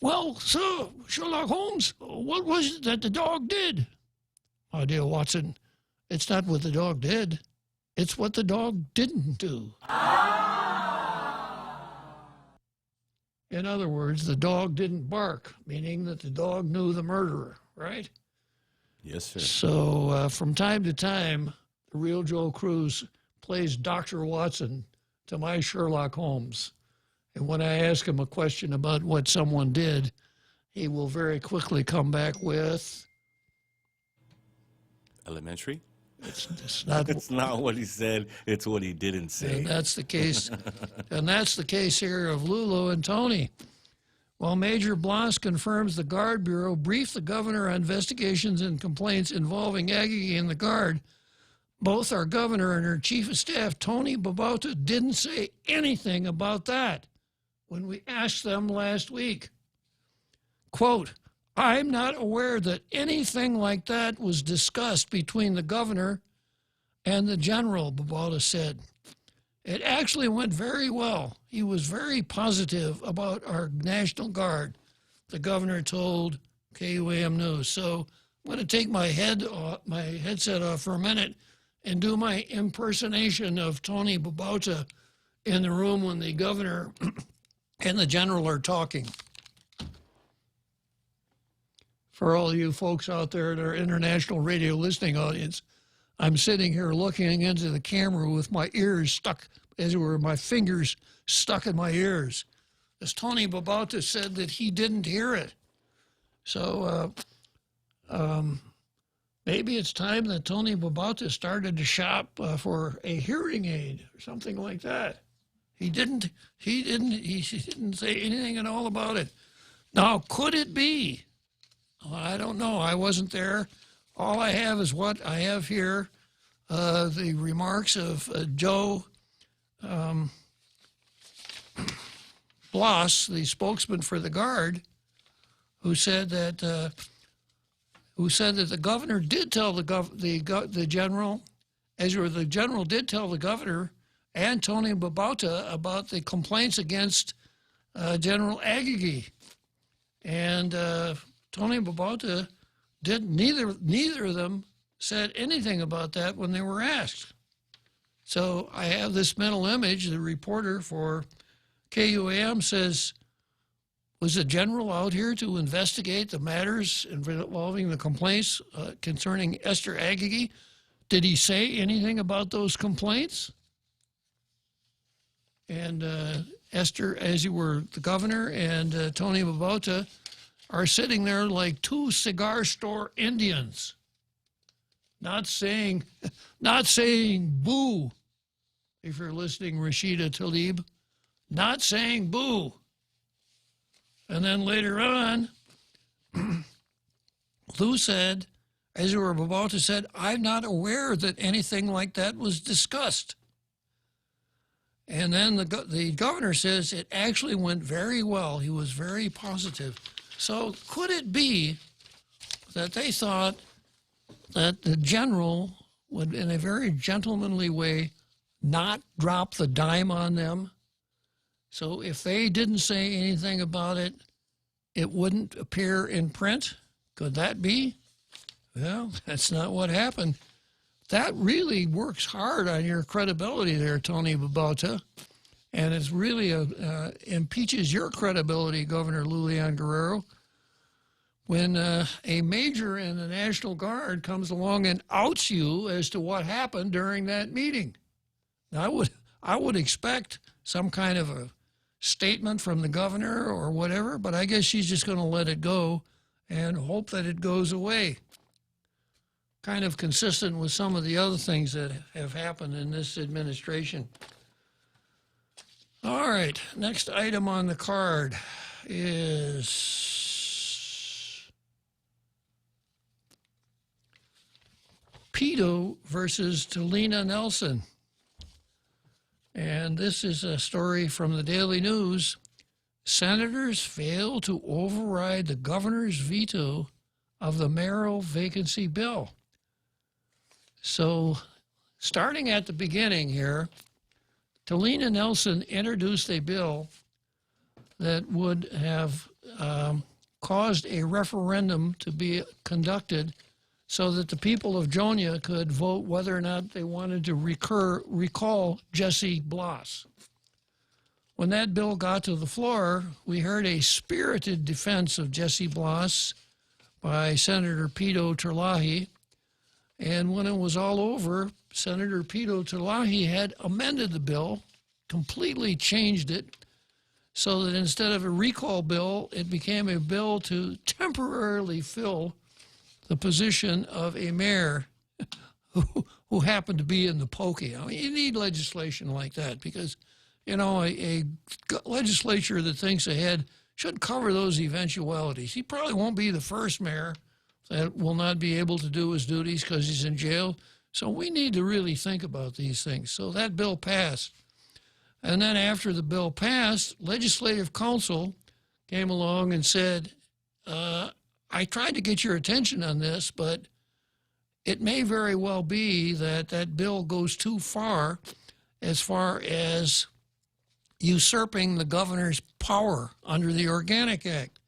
S15: "Well, sir, Sherlock Holmes, what was it that the dog did?" "My dear Watson, it's not what the dog did. It's what the dog didn't do." In other words, the dog didn't bark, meaning that the dog knew the murderer, right?
S16: Yes, sir.
S15: So from time to time, the real Joe Cruz plays Dr. Watson to my Sherlock Holmes. And when I ask him a question about what someone did, he will very quickly come back with...
S16: Elementary?
S15: It's not.
S16: It's not what he said. It's what he didn't say.
S15: And that's the case. And that's the case here of Lulu and Tony. While Major Blas confirms the Guard Bureau briefed the governor on investigations and complaints involving Aggie and the Guard, both our governor and her chief of staff, Tony Babauta, didn't say anything about that when we asked them last week. Quote, "I'm not aware that anything like that was discussed between the governor and the general," Babauta said. "It actually went very well. He was very positive about our National Guard," the governor told KUAM News. So I'm going to take my headset off for a minute and do my impersonation of Tony Babauta in the room when the governor and the general are talking. For all you folks out there in our international radio listening audience, I'm sitting here looking into the camera with my ears stuck, as it were, my fingers stuck in my ears, as Tony Babauta said that he didn't hear it. So maybe it's time that Tony Babauta started to shop for a hearing aid or something like that. He didn't say anything at all about it. Now, could it be? Well, I don't know. I wasn't there. All I have is what I have here, the remarks of Joe Bloss, the spokesman for the Guard, who said that the governor did tell the general, as or the general did tell the governor and Tony Babauta about the complaints against General Agagi, and Tony Babauta did neither of them said anything about that when they were asked. So I have this mental image. The reporter for KUAM says, was the general out here to investigate the matters involving the complaints concerning Esther Agagi? Did he say anything about those complaints? And Esther, as you were the governor, and Tony Babauta are sitting there like two cigar store Indians, not saying boo. If you're listening, Rashida Tlaib, not saying boo. And then later on, Lou said, as you were Babauta said, I'm not aware that anything like that was discussed. And then the governor says it actually went very well. He was very positive. So could it be that they thought that the general would, in a very gentlemanly way, not drop the dime on them? So if they didn't say anything about it, it wouldn't appear in print? Could that be? Well, that's not what happened. That really works hard on your credibility there, Tony Babauta. And it really impeaches your credibility, Governor Lulian Guerrero, when a major in the National Guard comes along and outs you as to what happened during that meeting. Now, I would expect some kind of a statement from the governor or whatever, but I guess she's just going to let it go and hope that it goes away. Kind of consistent with some of the other things that have happened in this administration. All right, next item on the card is Pito versus Talina Nelson. And this is a story from the Daily News. Senators fail to override the governor's veto of the mayoral vacancy bill. So, starting at the beginning here, Talina Nelson introduced a bill that would have caused a referendum to be conducted so that the people of Jonia could vote whether or not they wanted to recall Jesse Bloss. When that bill got to the floor, we heard a spirited defense of Jesse Bloss by Senator Pito Terlahi. And when it was all over, Senator Pito Terlahi had amended the bill, completely changed it, so that instead of a recall bill, it became a bill to temporarily fill the position of a mayor who happened to be in the pokey. I mean, you need legislation like that because, you know, a legislature that thinks ahead should cover those eventualities. He probably won't be the first mayor that will not be able to do his duties because he's in jail. So we need to really think about these things. So that bill passed. And then after the bill passed, Legislative Council came along and said, I tried to get your attention on this, but it may very well be that that bill goes too far as usurping the governor's power under the Organic Act.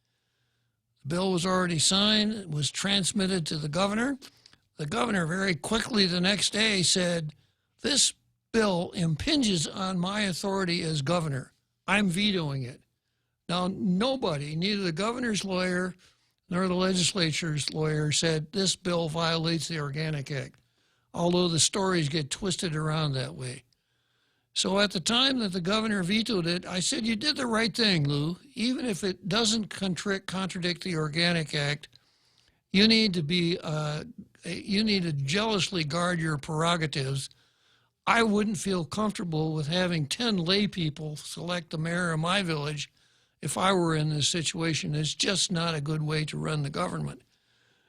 S15: The bill was already signed, it was transmitted to the governor. the governor very quickly the next day said, this bill impinges on my authority as governor. I'm vetoing it. Now, nobody, neither the governor's lawyer nor the legislature's lawyer, said this bill violates the Organic Act, although the stories get twisted around that way. So at the time that the governor vetoed it, I said, you did the right thing, Lou. Even if it doesn't contradict the Organic Act, you need to jealously guard your prerogatives. I wouldn't feel comfortable with having 10 lay people select the mayor of my village if I were in this situation. It's just not a good way to run the government.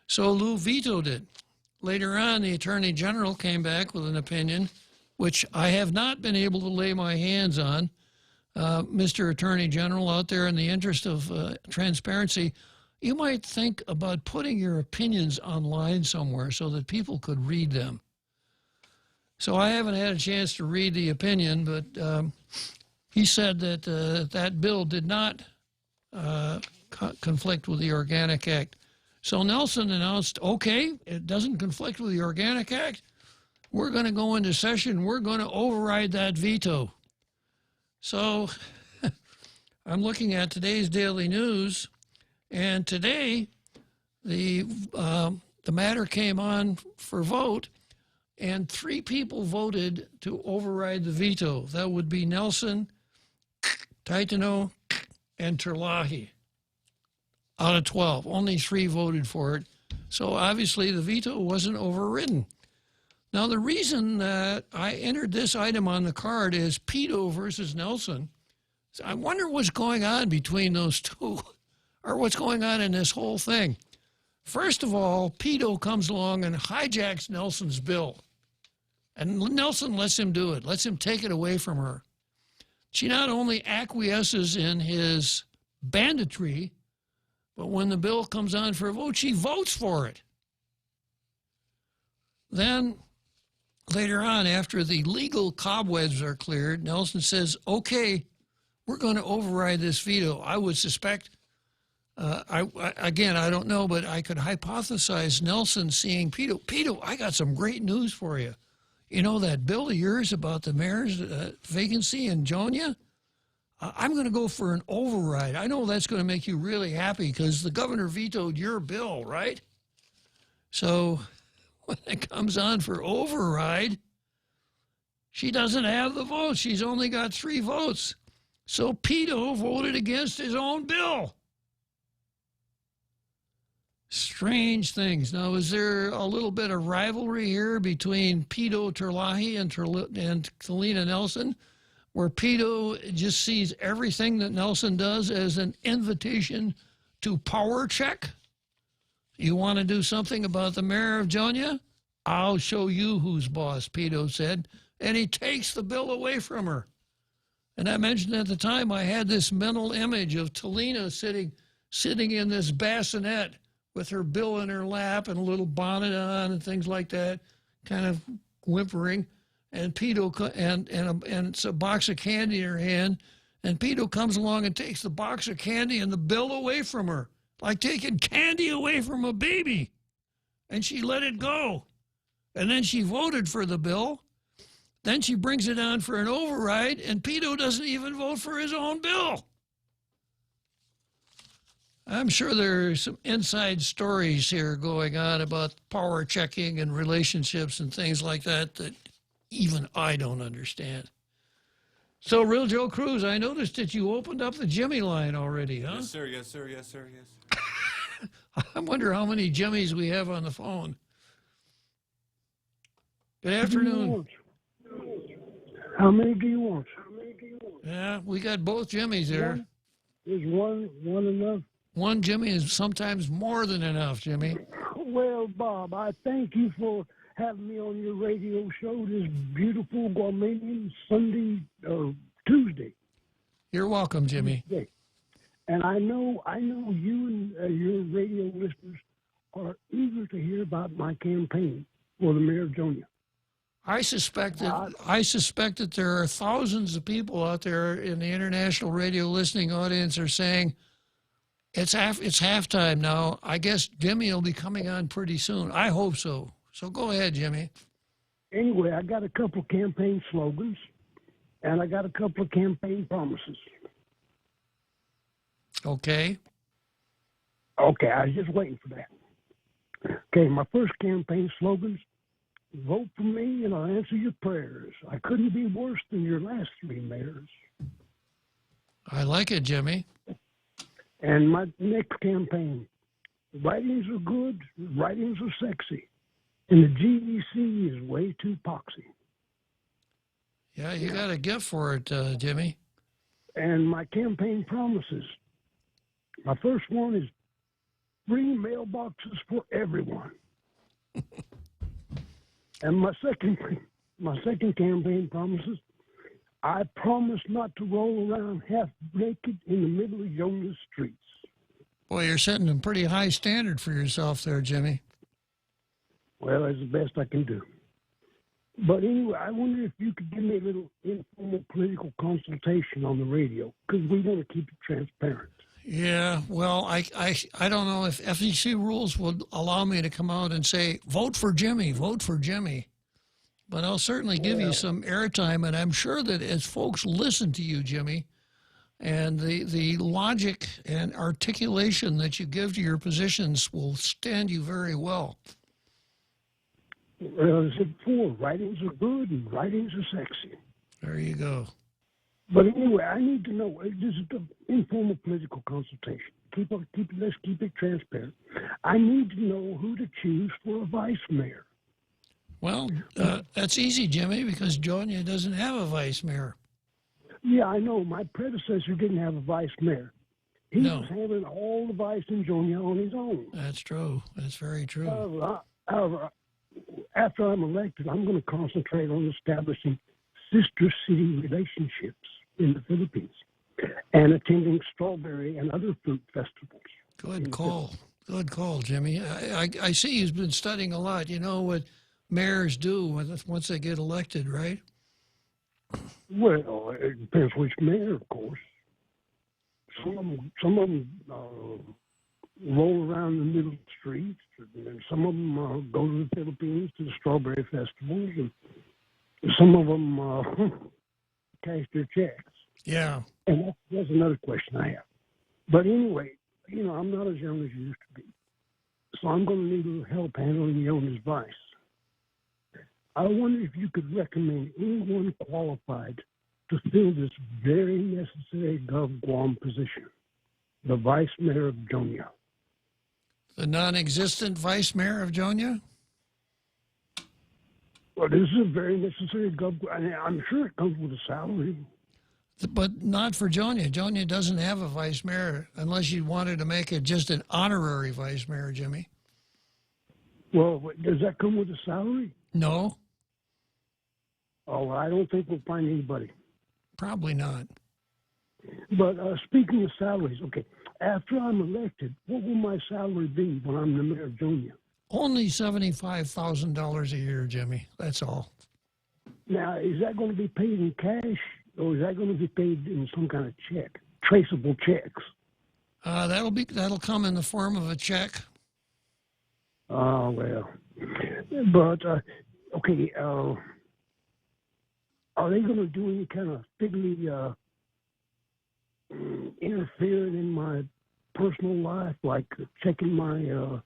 S15: So Lou vetoed it. Later on, the Attorney General came back with an opinion, which I have not been able to lay my hands on. Mr. Attorney General, out there in the interest of transparency, you might think about putting your opinions online somewhere so that people could read them. So I haven't had a chance to read the opinion, but he said that that bill did not conflict with the Organic Act. So Nelson announced, okay, it doesn't conflict with the Organic Act. We're going to go into session. We're going to override that veto. So I'm looking at today's Daily News, and today the matter came on for vote, and 3 people voted to override the veto. That would be Nelson, Titano, and Terlahi. Out of 12, only 3 voted for it. So obviously the veto wasn't overridden. Now the reason that I entered this item on the card is Pito versus Nelson. So I wonder what's going on between those two, or what's going on in this whole thing. First of all, Pito comes along and hijacks Nelson's bill. And Nelson lets him do it, lets him take it away from her. She not only acquiesces in his banditry, but when the bill comes on for a vote, she votes for it. Then, later on, after the legal cobwebs are cleared, Nelson says, okay, we're going to override this veto. I would suspect, again, I don't know, but I could hypothesize Nelson seeing Pito. Pito, I got some great news for you. You know that bill of yours about the mayor's vacancy in Jonia? I'm going to go for an override. I know that's going to make you really happy because the governor vetoed your bill, right? So when it comes on for override, she doesn't have the votes. She's only got 3 votes. So Pito voted against his own bill. Strange things. Now, is there a little bit of rivalry here between Pito Terlahi and Talina Nelson, where Pito just sees everything that Nelson does as an invitation to power check? You want to do something about the mayor of Jonia? I'll show you who's boss, Pito said, and he takes the bill away from her. And I mentioned at the time I had this mental image of Talina sitting in this bassinet with her bill in her lap and a little bonnet on and things like that, kind of whimpering, and Pito and it's a box of candy in her hand, and Pito comes along and takes the box of candy and the bill away from her, like taking candy away from a baby, and she let it go. And then she voted for the bill. Then she brings it on for an override, and Pito doesn't even vote for his own bill. I'm sure there are some inside stories here going on about power checking and relationships and things like that that even I don't understand. So, Real Joe Cruz, I noticed that you opened up the Jimmy line already, huh?
S16: Yes, sir, yes, sir, yes, sir, yes.
S15: I wonder how many Jimmys we have on the phone. Good afternoon.
S8: How many do you want?
S15: Yeah, we got both Jimmys there.
S8: Is one enough?
S15: One Jimmy is sometimes more than enough, Jimmy.
S8: Well, Bob, I thank you for having me on your radio show this beautiful Guamanian Sunday or Tuesday.
S15: You're welcome, Jimmy.
S8: Tuesday. And I know you and your radio listeners are eager to hear about my campaign for the mayor of Jonia.
S15: I suspect that there are thousands of people out there in the international radio listening audience are saying, it's halftime now. I guess Jimmy will be coming on pretty soon. I hope so. So go ahead, Jimmy.
S8: Anyway, I got a couple of campaign slogans, and I got a couple of campaign promises.
S15: Okay.
S8: Okay, I was just waiting for that. Okay, my first campaign slogans: vote for me and I'll answer your prayers. I couldn't be worse than your last three mayors.
S15: I like it, Jimmy.
S8: And my next campaign: writings are good, writings are sexy, and the GEC is way too poxy.
S15: Yeah, you got a gift for it, Jimmy.
S8: And my campaign promises: my first one is free mailboxes for everyone. And my second campaign promises: I promise not to roll around half naked in the middle of Yona's streets.
S15: Boy, you're setting a pretty high standard for yourself there, Jimmy.
S8: Well, that's the best I can do. But anyway, I wonder if you could give me a little informal political consultation on the radio, because we want to keep it transparent.
S15: Yeah, well, I don't know if FEC rules would allow me to come out and say, vote for Jimmy, vote for Jimmy. But I'll certainly give you some airtime, and I'm sure that as folks listen to you, Jimmy, and the logic and articulation that you give to your positions will stand you very well.
S8: Well, as I said before, writings are good and writings are sexy.
S15: There you go.
S8: But anyway, I need to know. This is an informal political consultation. Let's keep it transparent. I need to know who to choose for a vice mayor.
S15: Well, that's easy, Jimmy, because Jonia doesn't have a vice mayor.
S8: Yeah, I know. My predecessor didn't have a vice mayor. He was handling all the vice in Jonia on his own.
S15: That's true. That's very true.
S8: However, after I'm elected, I'm going to concentrate on establishing sister city relationships in the Philippines and attending strawberry and other fruit festivals.
S15: Good call. Good call, Jimmy. I see you've been studying a lot. You know what mayors do once they get elected, right?
S8: Well, it depends which mayor, of course. Some of them roll around the middle of the streets, and some of them go to the Philippines to the strawberry festivals, and some of them cash their checks.
S15: Yeah.
S8: And that's another question I have. But anyway, I'm not as young as you used to be, so I'm going to need a little help handling the owner's vice. I wonder if you could recommend anyone qualified to fill this very necessary Gov Guam position, the vice mayor of Jonia.
S15: The non-existent vice mayor of Jonia?
S8: Well, this is a very necessary Gov. I'm sure it comes with a salary.
S15: But not for Jonia. Jonia doesn't have a vice mayor unless you wanted to make it just an honorary vice mayor, Jimmy.
S8: Well, does that come with a salary?
S15: No.
S8: Oh, I don't think we'll find anybody.
S15: Probably not.
S8: But speaking of salaries, okay, after I'm elected, what will my salary be when I'm the mayor of Jonia?
S15: Only $75,000 a year, Jimmy. That's all.
S8: Now, is that going to be paid in cash, or is that going to be paid in some kind of check, traceable checks?
S15: That'll come in the form of a check.
S8: Oh, well. But, okay, are they going to do any kind of fiddly interfering in my personal life, like checking my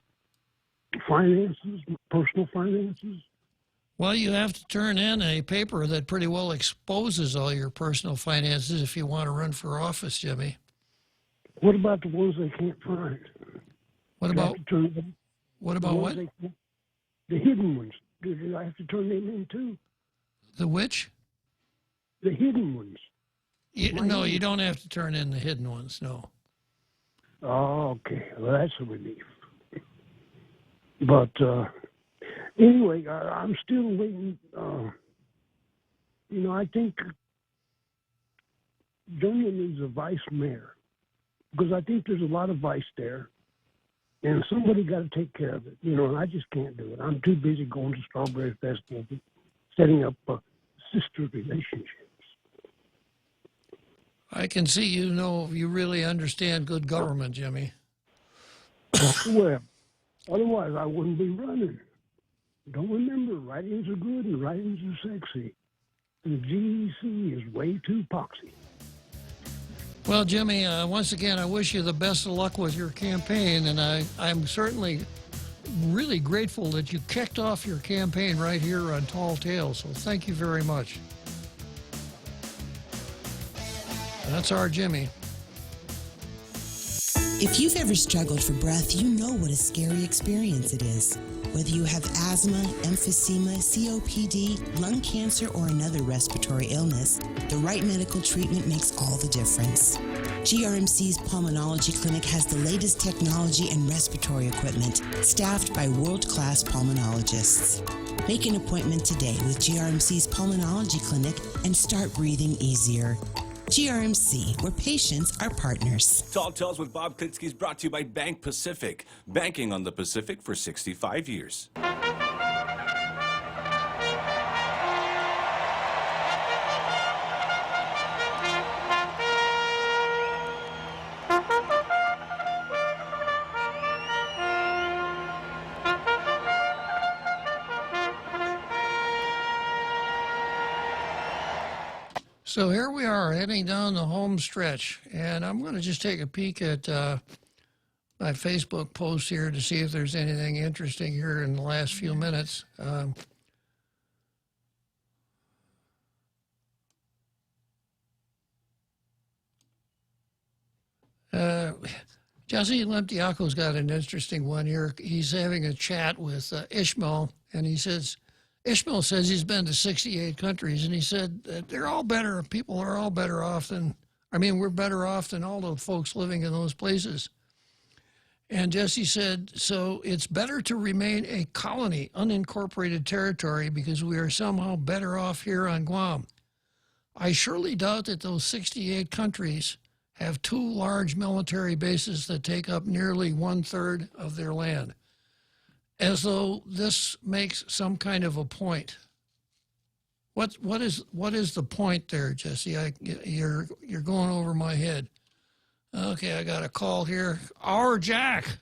S8: finances, personal finances?
S15: Well, you have to turn in a paper that pretty well exposes all your personal finances if you want to run for office, Jimmy.
S8: What about the ones they can't find?
S15: What about what?
S8: The hidden ones. Do I have to turn them in too?
S15: The which?
S8: The hidden ones.
S15: No, you don't have to turn in the hidden ones, no.
S8: Oh, okay. Well, that's a relief. But anyway, I'm still waiting. I think Jonia needs a vice mayor because I think there's a lot of vice there, and somebody got to take care of it. And I just can't do it. I'm too busy going to Strawberry Festival, setting up sister relationships.
S15: I can see you really understand good government, Jimmy.
S8: Well, otherwise I wouldn't be running. Don't remember, writings are good and writings are sexy. And GEC is way too poxy.
S15: Well, Jimmy, once again, I wish you the best of luck with your campaign, and I'm certainly really grateful that you kicked off your campaign right here on Tall Tales, so thank you very much. That's our Jimmy.
S9: If you've ever struggled for breath, you know what a scary experience it is. Whether you have asthma, emphysema, COPD, lung cancer, or another respiratory illness, the right medical treatment makes all the difference. GRMC's Pulmonology Clinic has the latest technology and respiratory equipment, staffed by world-class pulmonologists. Make an appointment today with GRMC's Pulmonology Clinic and start breathing easier. GRMC, where patients are partners.
S16: Tall Tales with Bob Klitzkie is brought to you by Bank Pacific. Banking on the Pacific for 65 years.
S15: So here we are heading down the home stretch, and I'm going to just take a peek at my Facebook post here to see if there's anything interesting here in the last few minutes. Jesse Lemtiako's got an interesting one here. He's having a chat with Ishmael, and Ishmael says he's been to 68 countries, and he said that they're all better. People are all better off than, we're better off than all the folks living in those places. And Jesse said, so it's better to remain a colony, unincorporated territory, because we are somehow better off here on Guam. I surely doubt that those 68 countries have 2 large military bases that take up nearly 1/3 of their land. As though this makes some kind of a point. What is the point there, Jesse? You're going over my head. Okay, I got a call here. Our Jack.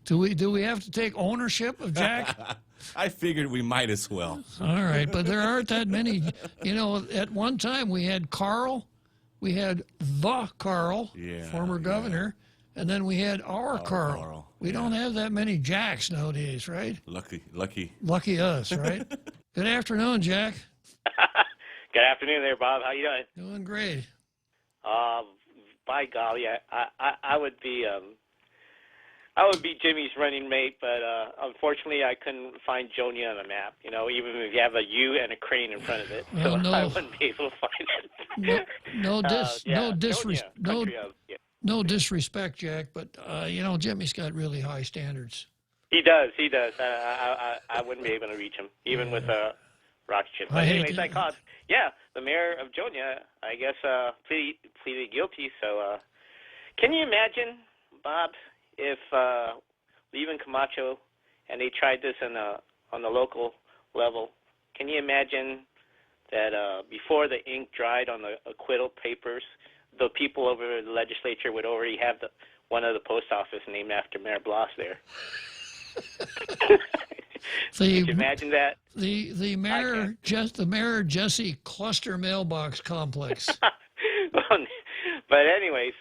S15: Do we have to take ownership of Jack?
S16: I figured we might as well.
S15: All right, but there aren't that many. At one time we had Carl, we had the Carl, former governor, and then we had our Carl. We don't have that many Jacks nowadays, right? Lucky us, right? Good afternoon, Jack.
S10: Good afternoon there, Bob. How you doing?
S15: Doing great.
S10: By golly, I would be Jimmy's running mate, but unfortunately I couldn't find Jonia on the map. Even if you have a U and a crane in front of it, so I wouldn't be able to find it.
S15: No disrespect, Jack, but Jimmy's got really high standards.
S10: He does. I wouldn't be able to reach him, even with a rocket ship. But anyways, I caught. Yeah, the mayor of Jonia, I guess, pleaded guilty. So, can you imagine, Bob, if leaving Camacho and they tried this on the local level? Can you imagine that before the ink dried on the acquittal papers, the people over the legislature would already have one of the post office named after Mayor Bloss there? Can you imagine that?
S15: The mayor Jesse Cluster Mailbox Complex.
S10: But anyways,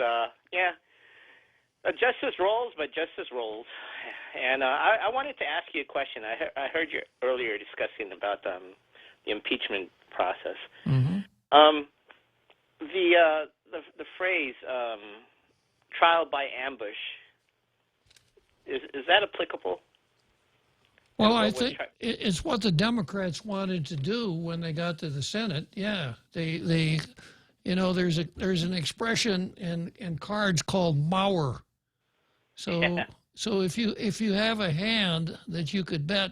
S10: justice rolls, but justice rolls. And I wanted to ask you a question. I heard you earlier discussing about the impeachment process.
S15: Mm-hmm.
S10: The phrase trial by ambush, is that applicable?
S15: Well, I think it's what the Democrats wanted to do when they got to the Senate. Yeah, they there's an expression in cards called Mauer. So if you have a hand that you could bet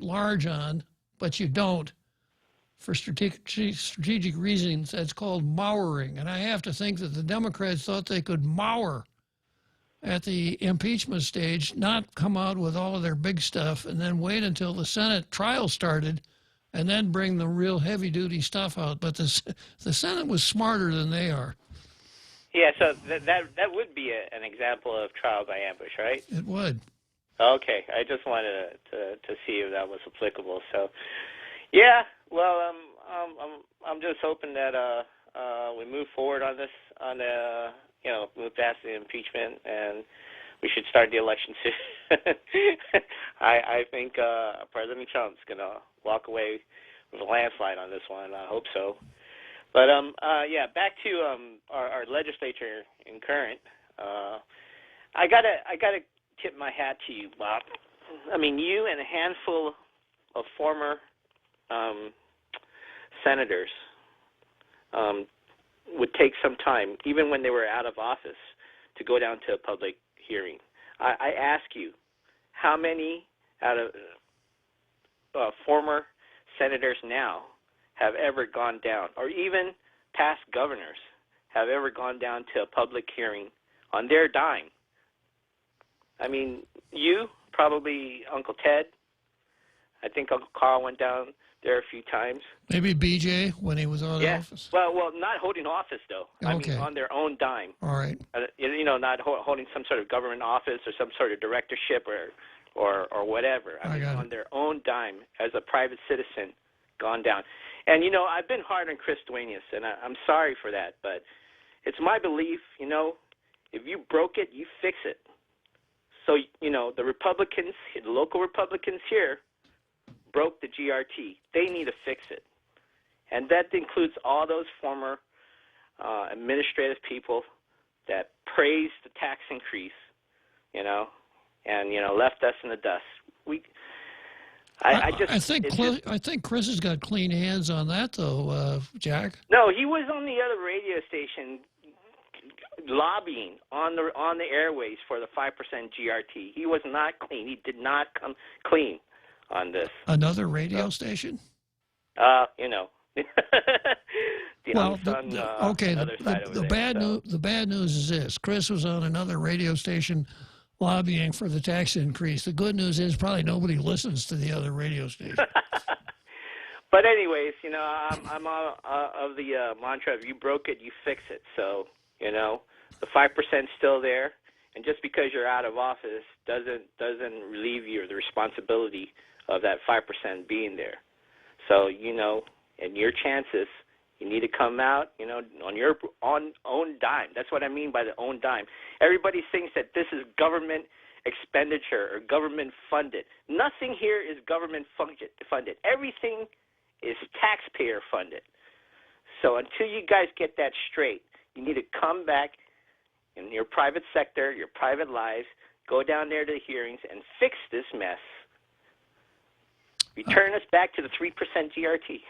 S15: large on, but you don't, for strategic reasons, that's called mauering. And I have to think that the Democrats thought they could mauer at the impeachment stage, not come out with all of their big stuff, and then wait until the Senate trial started, and then bring the real heavy-duty stuff out. But the Senate was smarter than they are.
S10: Yeah, so that would be an example of trial by ambush, right?
S15: It would.
S10: Okay, I just wanted to see if that was applicable. So, yeah, well, I'm just hoping that we move forward on this, move past the impeachment, and we should start the election soon. I think President Trump's gonna walk away with a landslide on this one. I hope so. But yeah, back to our legislature in current. I gotta tip my hat to you, Bob. I mean, you and a handful of former senators would take some time, even when they were out of office, to go down to a public hearing. I ask you, how many out of former senators now have ever gone down, or even past governors have ever gone down to a public hearing on their dime? I mean, you, probably Uncle Ted. I think Uncle Carl went down there a few times.
S15: Maybe BJ when he was out of office.
S10: Well, not holding office though. I mean, on their own dime.
S15: All right.
S10: Not holding some sort of government office or some sort of directorship or whatever. I mean, on their own dime as a private citizen, gone down. And I've been hard on Chris Duenas, and I'm sorry for that, but it's my belief. If you broke it, you fix it. So the Republicans, the local Republicans here, broke the GRT. They need to fix it. And that includes all those former administrative people that praised the tax increase, and left us in the dust.
S15: I think Chris has got clean hands on that, though, Jack.
S10: No, he was on the other radio station lobbying on the airways for the 5% GRT. He was not clean. He did not come clean on this.
S15: Another radio station?
S10: The
S15: bad news is this. Chris was on another radio station lobbying for the tax increase. The good news is probably nobody listens to the other radio station.
S10: But anyways, I'm of the mantra, if you broke it, you fix it. So, the 5% is still there, and just because you're out of office doesn't relieve you of the responsibility of that 5% being there. So, and your chances, you need to come out, on your own dime. That's what I mean by the own dime. Everybody thinks that this is government expenditure or government funded. Nothing here is government funded. Everything is taxpayer funded. So until you guys get that straight, you need to come back in your private sector, your private lives, go down there to the hearings and fix this mess. Return us back to the 3% GRT.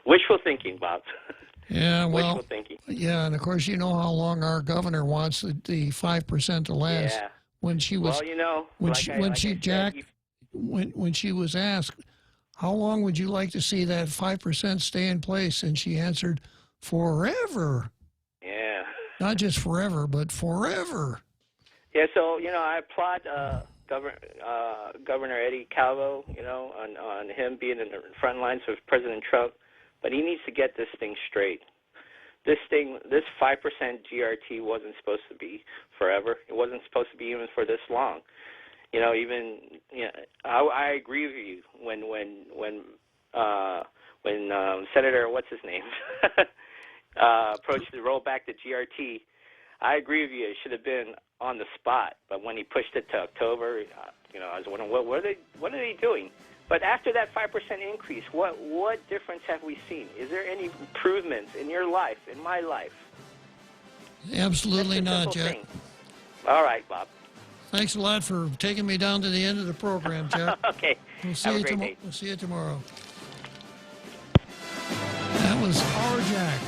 S10: Wishful thinking, Bob.
S15: Yeah, well,
S10: wishful thinking.
S15: Yeah, and of course you know how long our governor wants the 5% to last.
S10: Yeah.
S15: When she was, when she was asked, how long would you like to see that 5% stay in place, and she answered, forever.
S10: Yeah.
S15: Not just forever, but forever.
S10: Yeah. So I applaud Governor Eddie Calvo, on him being in the front lines with President Trump, but he needs to get this thing straight. This 5% GRT wasn't supposed to be forever. It wasn't supposed to be even for this long. I agree with you when Senator what's his name approached to roll back the GRT. I agree with you. It should have been on the spot, but when he pushed it to October, I was wondering what are they doing? But after that 5% increase, what difference have we seen? Is there any improvements in your life, in my life?
S15: Absolutely not, Jack.
S10: Thing. All right, Bob.
S15: Thanks a lot for taking me down to the end of the program, Jack.
S10: Okay.
S15: We'll see you tomorrow. That was our Jack.